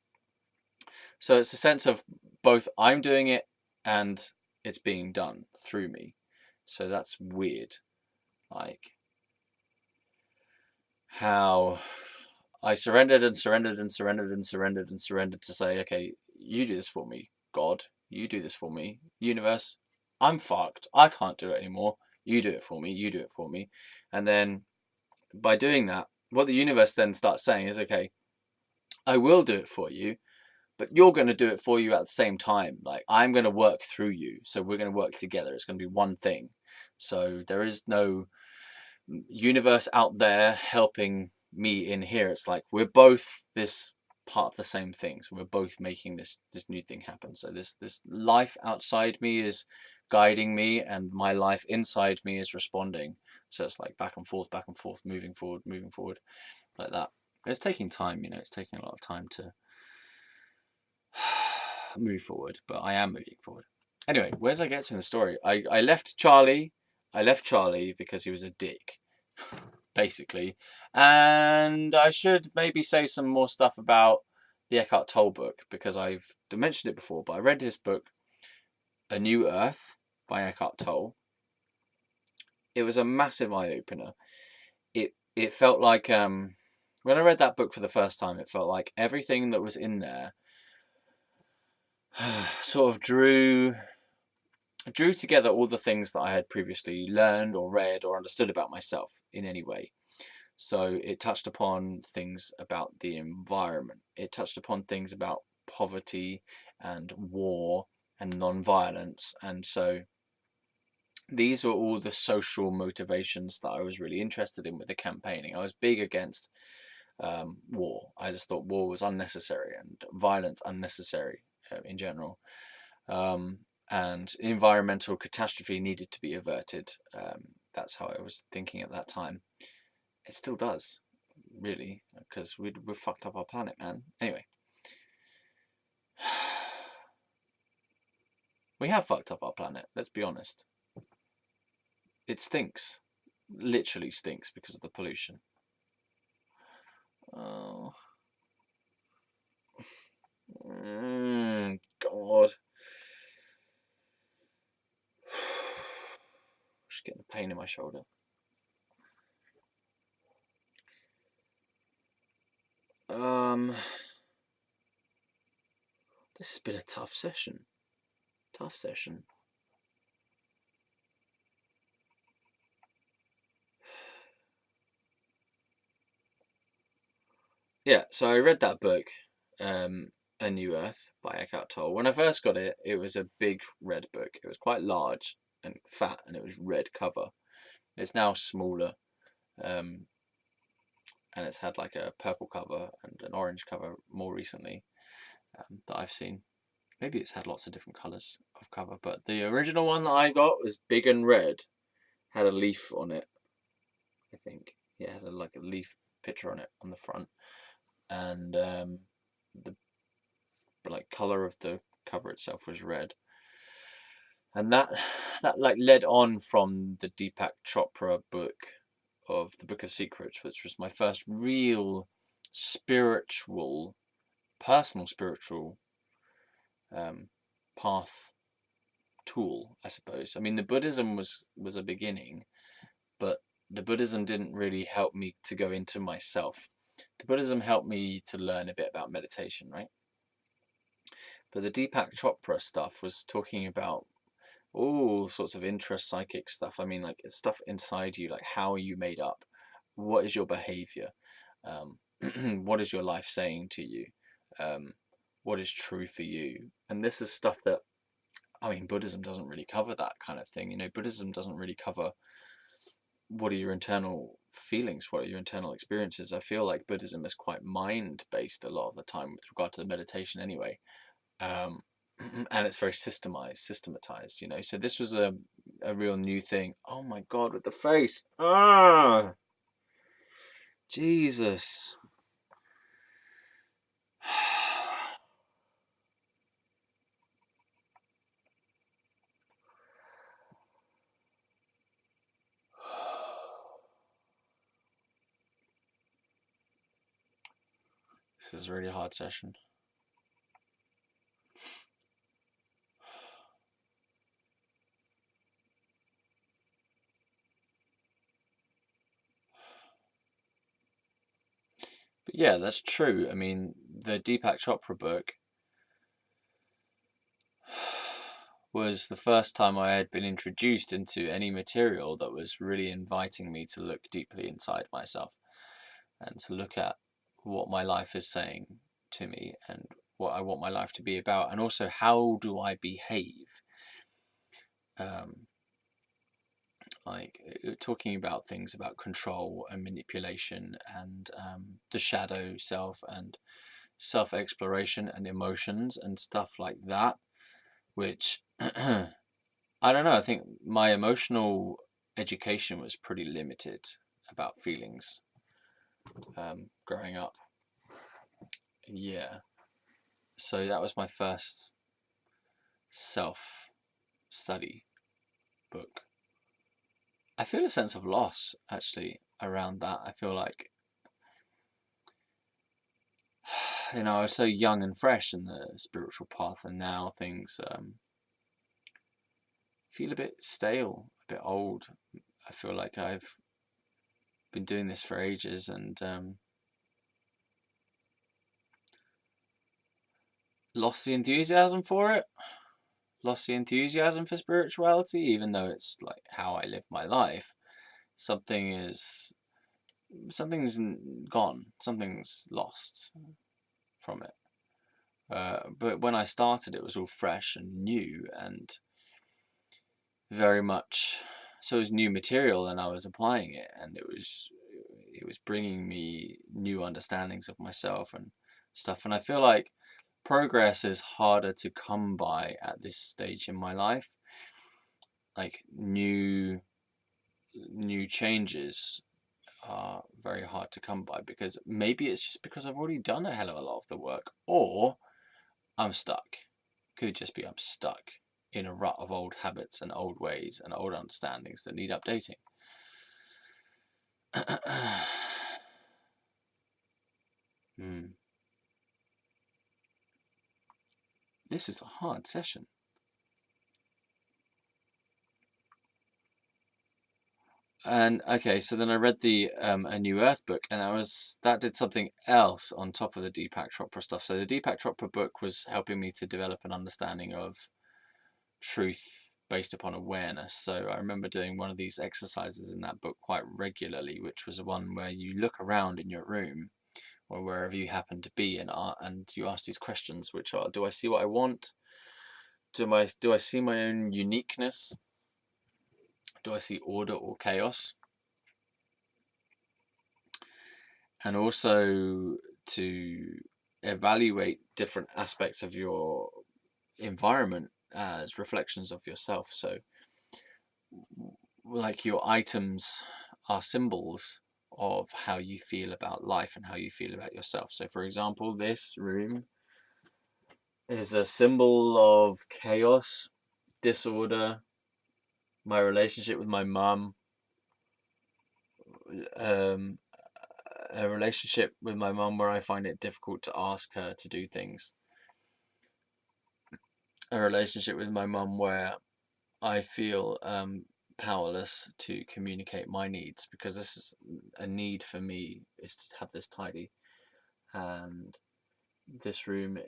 So it's a sense of both I'm doing it and it's being done through me. So that's weird. Like, how I surrendered and surrendered and surrendered and surrendered and surrendered to say, okay, you do this for me, God. You do this for me, universe. I'm fucked. I can't do it anymore. You do it for me. You do it for me. And then by doing that, what the universe then starts saying is, okay, I will do it for you, but you're going to do it for you at the same time. Like, I'm going to work through you. So we're going to work together. It's going to be one thing. So there is no universe out there helping me in here. It's like we're both this part of the same thing. So we're both making this new thing happen. So this life outside me is guiding me, and my life inside me is responding. So it's like back and forth, moving forward, like that. It's taking time, it's taking a lot of time to move forward, but I am moving forward. Anyway, where did I get to in the story? I left Charlie. I left Charlie because he was a dick, basically. And I should maybe say some more stuff about the Eckhart Tolle book, because I've mentioned it before, but I read his book, A New Earth by Eckhart Tolle. It was a massive eye-opener. It felt like, when I read that book for the first time, it felt like everything that was in there sort of drew together all the things that I had previously learned or read or understood about myself in any way. So it touched upon things about the environment. It touched upon things about poverty and war and non-violence. And so these were all the social motivations that I was really interested in with the campaigning. I was big against war. I just thought war was unnecessary and violence unnecessary in general. And environmental catastrophe needed to be averted. That's how I was thinking at that time. It still does, really, because we've fucked up our planet, man. Anyway. We have fucked up our planet, let's be honest. It stinks. Literally stinks because of the pollution. Oh. God. Just getting a pain in my shoulder. This has been a tough session. Yeah, so I read that book, A New Earth by Eckhart Tolle. When I first got it, it was a big red book. It was quite large and fat, and it was red cover. It's now smaller, and it's had like a purple cover and an orange cover more recently that I've seen. Maybe it's had lots of different colours of cover, but the original one that I got was big and red, had a leaf on it, I think. Yeah, it had like a leaf picture on it on the front, and the like colour of the cover itself was red. And that like led on from the Deepak Chopra book of the Book of Secrets, which was my first real personal spiritual path tool, I suppose. I mean, the Buddhism was a beginning, but the Buddhism didn't really help me to go into myself. The Buddhism helped me to learn a bit about meditation, right? But the Deepak Chopra stuff was talking about all sorts of intra-psychic stuff. I mean, like stuff inside you, like how are you made up? What is your behavior? What is your life saying to you? What is true for you? And this is stuff that I mean, Buddhism doesn't really cover that kind of thing. Buddhism doesn't really cover what are your internal feelings, what are your internal experiences. I feel like Buddhism is quite mind based a lot of the time with regard to the meditation, anyway. Um, and it's very systematized. So this was a real new thing. Oh my God, with the face. Ah, Jesus. This is a really hard session. But yeah, that's true. I mean, the Deepak Chopra book was the first time I had been introduced into any material that was really inviting me to look deeply inside myself and to look at what my life is saying to me and what I want my life to be about, and also how do I behave. Like talking about things about control and manipulation and the shadow self and self-exploration and emotions and stuff like that, which I don't know, I think my emotional education was pretty limited about feelings growing up. Yeah. So that was my first self-study book. I feel a sense of loss actually around that. I feel like I was so young and fresh in the spiritual path, and now things feel a bit stale, a bit old. I feel like I've been doing this for ages and lost the enthusiasm for it, lost the enthusiasm for spirituality, even though it's like how I live my life. Something's gone, something's lost from it. But when I started, it was all fresh and new and very much so. It was new material, and I was applying it, and it was bringing me new understandings of myself and stuff. And I feel like progress is harder to come by at this stage in my life. Like new changes are very hard to come by, because maybe it's just because I've already done a hell of a lot of the work, or I'm stuck. Could just be I'm stuck in a rut of old habits and old ways and old understandings that need updating. This is a hard session. And okay, so then I read the A New Earth book, and that did something else on top of the Deepak Chopra stuff. So the Deepak Chopra book was helping me to develop an understanding of truth based upon awareness. So I remember doing one of these exercises in that book quite regularly, which was one where you look around in your room or wherever you happen to be in art, and you ask these questions, which are: do I see what I want? Do I see my own uniqueness? Do I see order or chaos? And also to evaluate different aspects of your environment as reflections of yourself. So, like, your items are symbols of how you feel about life and how you feel about yourself. So, for example, this room is a symbol of chaos, disorder, my relationship with my mum, um, a relationship with my mum where I find it difficult to ask her to do things, a relationship with my mum where I feel powerless to communicate my needs, because this is a need for me, is to have this tidy. And this room,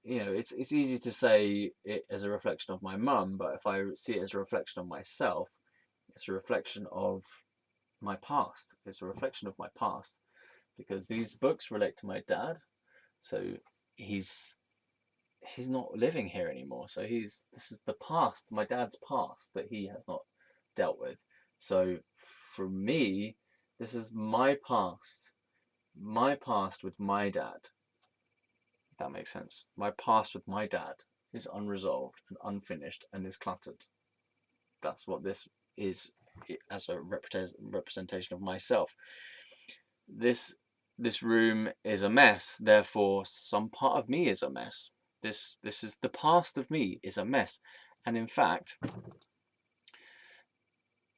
it's easy to say it as a reflection of my mum, but if I see it as a reflection of myself, it's a reflection of my past. It's a reflection of my past, because these books relate to my dad. So he's he's not living here anymore. So this is the past, my dad's past that he has not dealt with. So for me, this is my past with my dad. If that makes sense. My past with my dad is unresolved and unfinished and is cluttered. That's what this is as a representation of myself. This this room is a mess, therefore some part of me is a mess. This is the past of me is a mess. And in fact,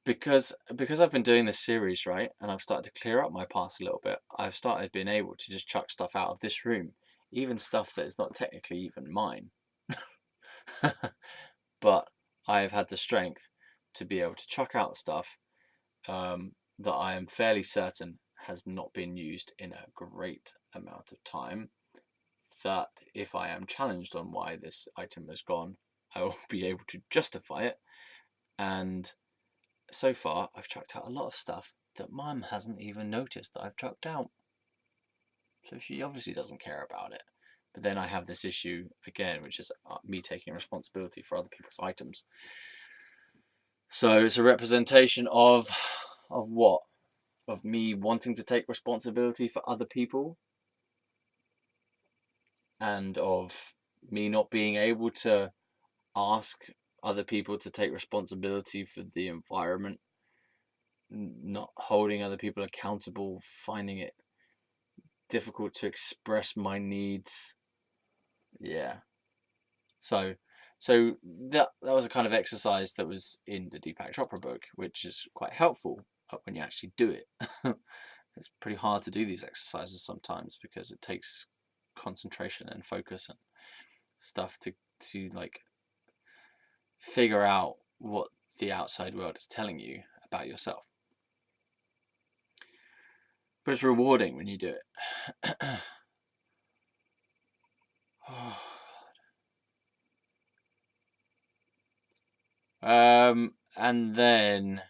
because I've been doing this series, right, and I've started to clear up my past a little bit, I've started being able to just chuck stuff out of this room, even stuff that is not technically even mine. But I've had the strength to be able to chuck out stuff that I am fairly certain has not been used in a great amount of time, that if I am challenged on why this item has gone, I will be able to justify it. And so far, I've chucked out a lot of stuff that Mum hasn't even noticed that I've chucked out. So she obviously doesn't care about it. But then I have this issue again, which is me taking responsibility for other people's items. So it's a representation of what? Of me wanting to take responsibility for other people, and of me not being able to ask other people to take responsibility for the environment, not holding other people accountable, finding it difficult to express my needs. Yeah. So that was a kind of exercise that was in the Deepak Chopra book, which is quite helpful when you actually do it. It's pretty hard to do these exercises sometimes because it takes concentration and focus and stuff to like figure out what the outside world is telling you about yourself. But it's rewarding when you do it. And then,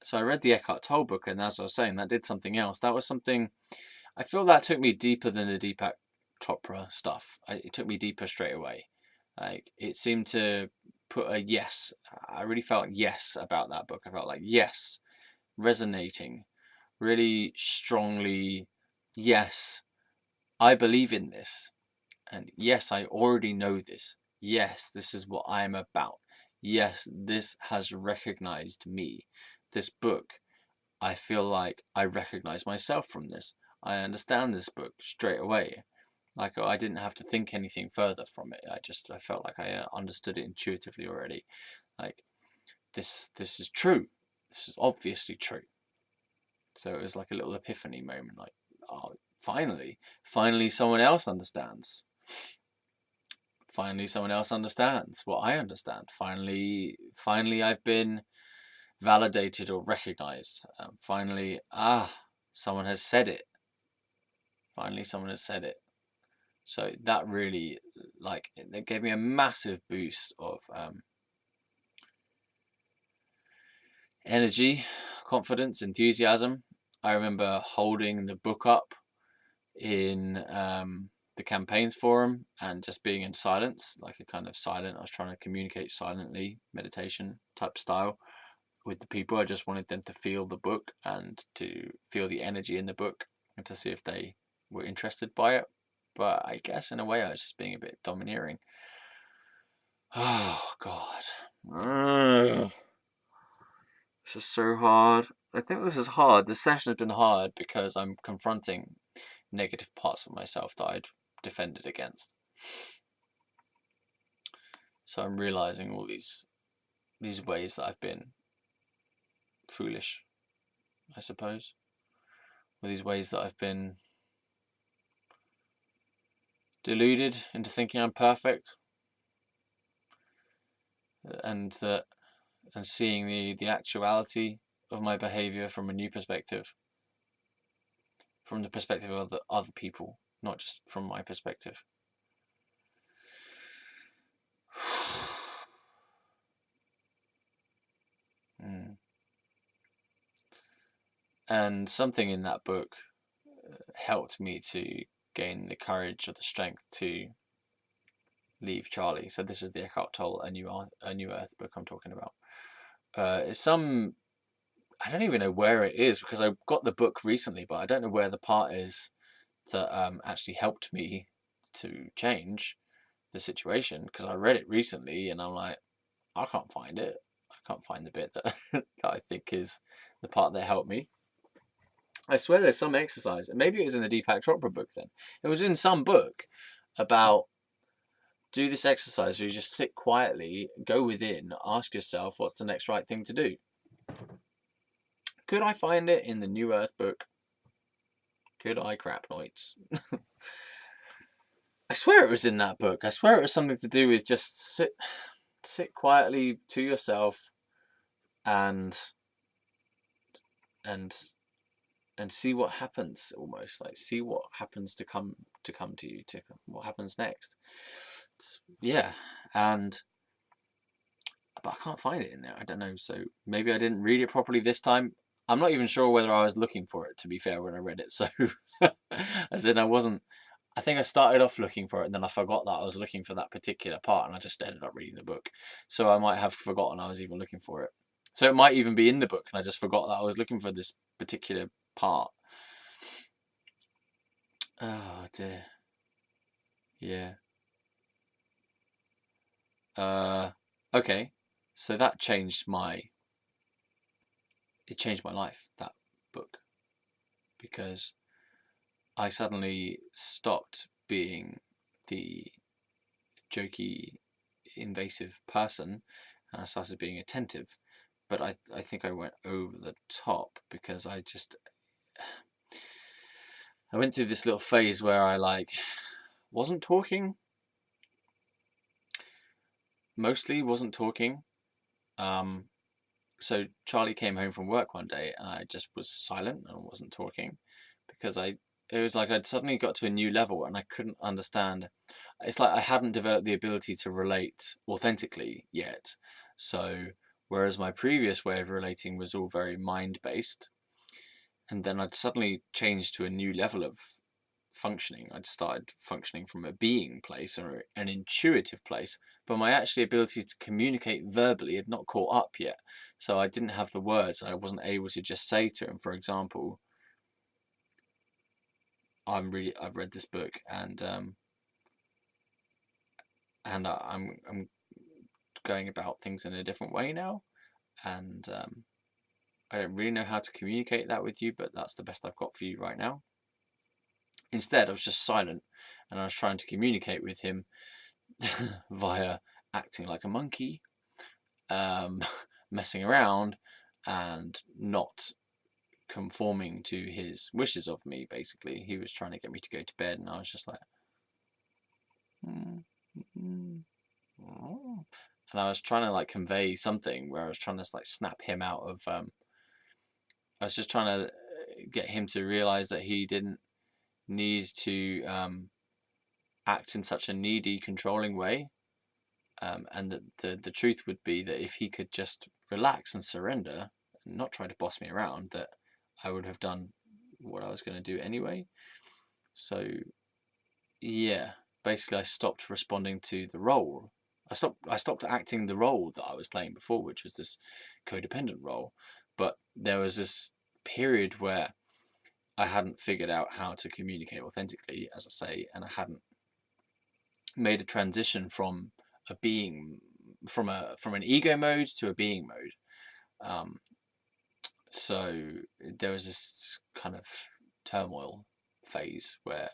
so I read the Eckhart Tolle book, and as I was saying, that did something else. That was something, I feel that took me deeper than the Deepak Chopra stuff. It took me deeper straight away. Like, it seemed to put a yes. I really felt yes about that book. I felt like yes, resonating really strongly. Yes, I believe in this. And yes, I already know this. Yes, this is what I'm about. Yes, this has recognized me. This book, I feel like I recognize myself from this. I understand this book straight away. Like, I didn't have to think anything further from it. I felt like I understood it intuitively already. Like, this is true. This is obviously true. So it was like a little epiphany moment. Like, oh, finally someone else understands. Finally someone else understands what I understand. Finally I've been validated or recognized. Finally, someone has said it. Finally someone has said it. So that really, like, it gave me a massive boost of energy, confidence, enthusiasm. I remember holding the book up in the campaigns forum and just being in silence, like a kind of silent. I was trying to communicate silently, meditation type style with the people. I just wanted them to feel the book and to feel the energy in the book and to see if they were interested by it. But I guess in a way I was just being a bit domineering. Oh God. This is so hard. I think this is hard. This session has been hard because I'm confronting negative parts of myself that I'd defended against. So I'm realizing all these ways that I've been foolish, I suppose. All these ways that I've been deluded into thinking I'm perfect, and seeing the actuality of my behavior from a new perspective, from the perspective of the other people, not just from my perspective. And something in that book helped me to gain the courage or the strength to leave Charlie. So this is the Eckhart Tolle A New Earth book I'm talking about. It's some, I don't even know where it is because I got the book recently, but I don't know where the part is that actually helped me to change the situation, because I read it recently and I'm like, I can't find it. I can't find the bit that, that I think is the part that helped me. I swear there's some exercise, and maybe it was in the Deepak Chopra book then. It was in some book about do this exercise where you just sit quietly, go within, ask yourself what's the next right thing to do. Could I find it in the New Earth book? Could I crap noids? I swear it was in that book. I swear it was something to do with just sit quietly to yourself and see what happens, almost like see what happens to come to you, to what happens next. Yeah, but I can't find it in there. I don't know, so maybe I didn't read it properly this time. I'm not even sure whether I was looking for it, to be fair, when I read it. So as in, I think I started off looking for it and then I forgot that I was looking for that particular part and I just ended up reading the book. So I might have forgotten I was even looking for it. So it might even be in the book and I just forgot that I was looking for this particular part. Oh dear. Yeah. Okay. So that changed my life, that book, because I suddenly stopped being the jokey, invasive person and I started being attentive. But I think I went over the top because I went through this little phase where I wasn't talking. Mostly wasn't talking. So Charlie came home from work one day and I just was silent and wasn't talking because it was like I'd suddenly got to a new level and I couldn't understand. It's like I hadn't developed the ability to relate authentically yet. So whereas my previous way of relating was all very mind-based, and then I'd suddenly changed to a new level of functioning. I'd started functioning from a being place or an intuitive place, but my actual ability to communicate verbally had not caught up yet. So I didn't have the words and I wasn't able to just say to him, for example, I've read this book and I'm going about things in a different way now, and I don't really know how to communicate that with you, but that's the best I've got for you right now. Instead, I was just silent and I was trying to communicate with him via acting like a monkey, messing around and not conforming to his wishes of me. Basically, he was trying to get me to go to bed and I was just like and I was trying to convey something where I was trying to snap him out of I was just trying to get him to realize that he didn't need to act in such a needy, controlling way, and that the truth would be that if he could just relax and surrender and not try to boss me around, that I would have done what I was going to do anyway. So yeah, basically I stopped responding to the role. I stopped acting the role that I was playing before, which was this codependent role. But there was this period where I hadn't figured out how to communicate authentically, as I say, and I hadn't made a transition from a being, from an ego mode to a being mode. So there was this kind of turmoil phase where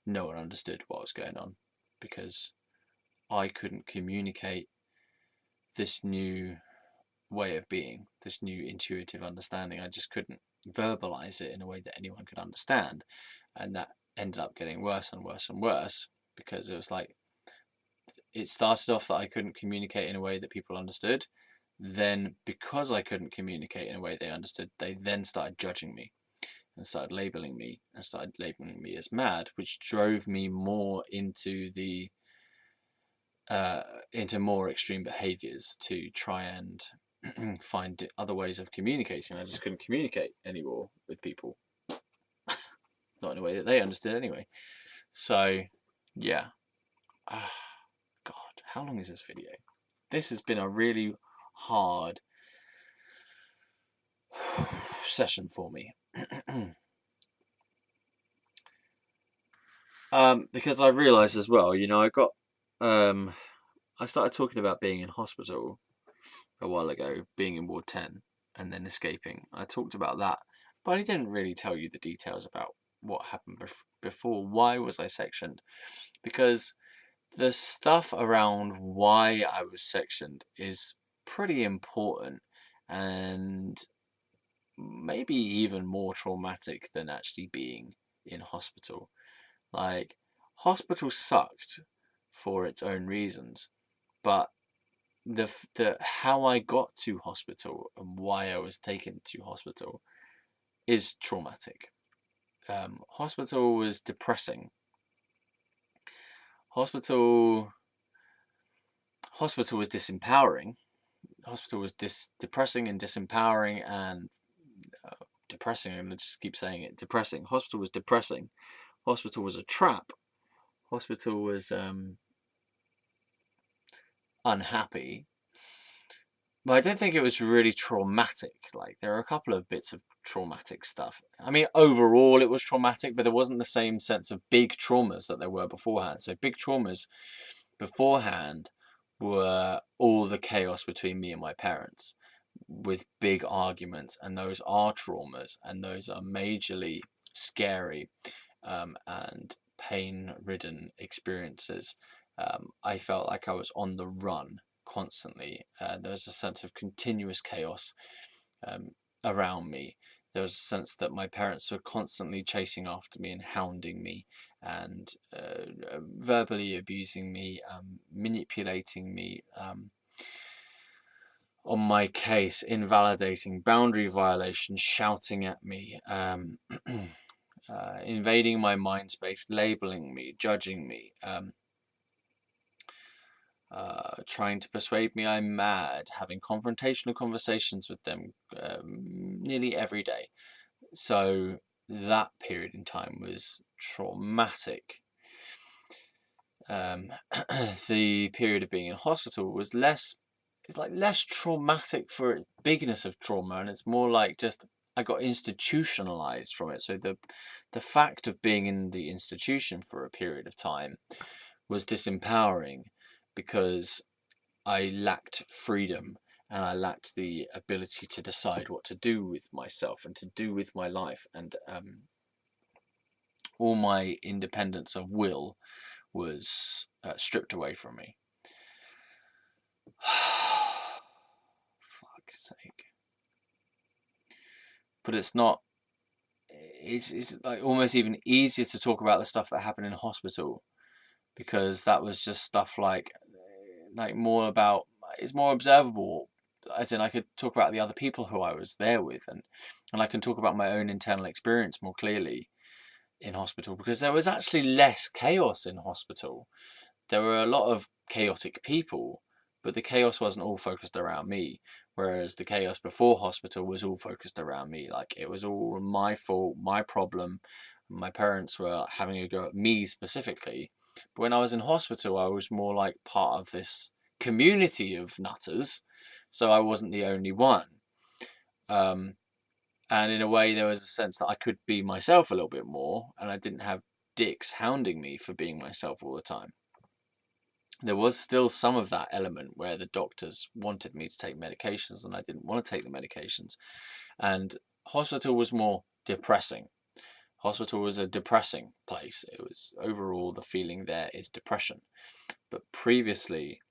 no one understood what was going on because I couldn't communicate this new way of being, this new intuitive understanding. I just couldn't verbalize it in a way that anyone could understand, and that ended up getting worse and worse and worse because it was it started off that I couldn't communicate in a way that people understood. Then because I couldn't communicate in a way they understood, they then started judging me and started labeling me as mad, which drove me more into into more extreme behaviors to try and find other ways of communicating. I just couldn't communicate anymore with people, not in a way that they understood anyway. So yeah, God, How long is this video? This has been a really hard session for me. Because I realised as well, I started talking about being in hospital a while ago, being in Ward 10 and then escaping. I talked about that, but I didn't really tell you the details about what happened before. Why was I sectioned? Because the stuff around why I was sectioned is pretty important and maybe even more traumatic than actually being in hospital. Like, hospital sucked for its own reasons, but the how I got to hospital and why I was taken to hospital is traumatic. Hospital was depressing. Hospital was disempowering. Hospital was depressing and disempowering and depressing. I'm gonna just keep saying it. Depressing. Hospital was depressing. Hospital was a trap. Hospital was unhappy. But I don't think it was really traumatic. Like, there are a couple of bits of traumatic stuff. I mean, overall it was traumatic, but there wasn't the same sense of big traumas that there were beforehand. So big traumas beforehand were all the chaos between me and my parents with big arguments, and those are traumas, and those are majorly scary and pain-ridden experiences. I felt like I was on the run constantly. There was a sense of continuous chaos around me. There was a sense that my parents were constantly chasing after me and hounding me and verbally abusing me, manipulating me, on my case, invalidating, boundary violations, shouting at me, invading my mind space, labeling me, judging me, trying to persuade me I'm mad, having confrontational conversations with them nearly every day. So that period in time was traumatic. The period of being in hospital was less traumatic for its bigness of trauma, and it's more like just I got institutionalized from it. So the fact of being in the institution for a period of time was disempowering because I lacked freedom and I lacked the ability to decide what to do with myself and to do with my life, and all my independence of will was stripped away from me. Fuck's sake. But it's not. It's like almost even easier to talk about the stuff that happened in hospital, because that was just stuff like more about, it's more observable, as in I could talk about the other people who I was there with, and I can talk about my own internal experience more clearly in hospital, because there was actually less chaos in hospital. There were a lot of chaotic people, but the chaos wasn't all focused around me, whereas the chaos before hospital was all focused around me. Like, it was all my fault, my problem. My parents were having a go at me specifically. But when I was in hospital, I was more like part of this community of nutters, so I wasn't the only one. And in a way, there was a sense that I could be myself a little bit more, and I didn't have dicks hounding me for being myself all the time. There was still some of that element where the doctors wanted me to take medications and I didn't want to take the medications. And hospital was more depressing. Hospital was a depressing place. It was overall, the feeling there is depression. But previously,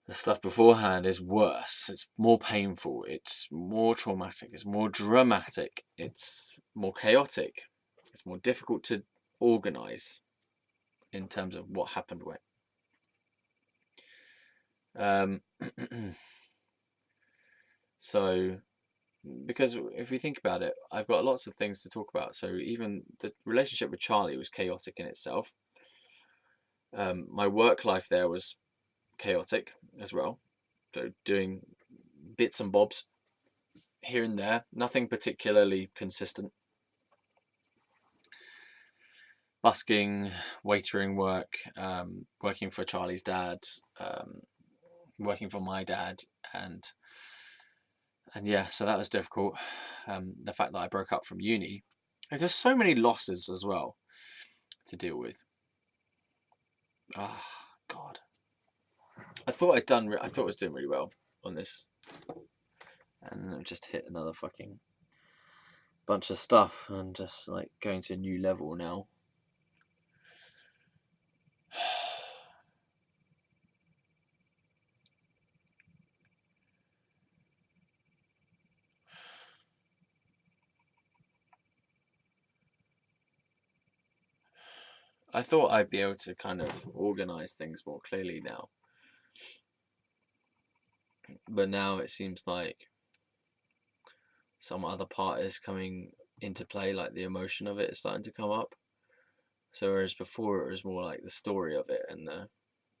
the stuff beforehand is worse. It's more painful. It's more traumatic. It's more dramatic. It's more chaotic. It's more difficult to organize in terms of what happened when. So, because if we think about it, I've got lots of things to talk about. So even the relationship with Charlie was chaotic in itself. My work life there was chaotic as well. So doing bits and bobs here and there, nothing particularly consistent. busking, waitering work, working for Charlie's dad, working for my dad, and yeah, so that was difficult. The fact that I broke up from uni, there's just so many losses as well to deal with. Ah, God. I thought I thought I was doing really well on this, and then just hit another fucking bunch of stuff, and just like going to a new level now. I thought I'd be able to kind of organize things more clearly now, but now it seems like some other part is coming into play, like the emotion of it is starting to come up. So whereas before it was more like the story of it and the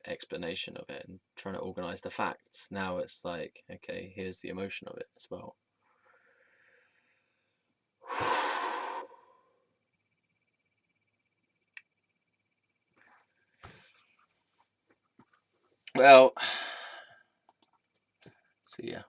explanation of it and trying to organize the facts, now it's like, okay, here's the emotion of it as well. Well, so yeah.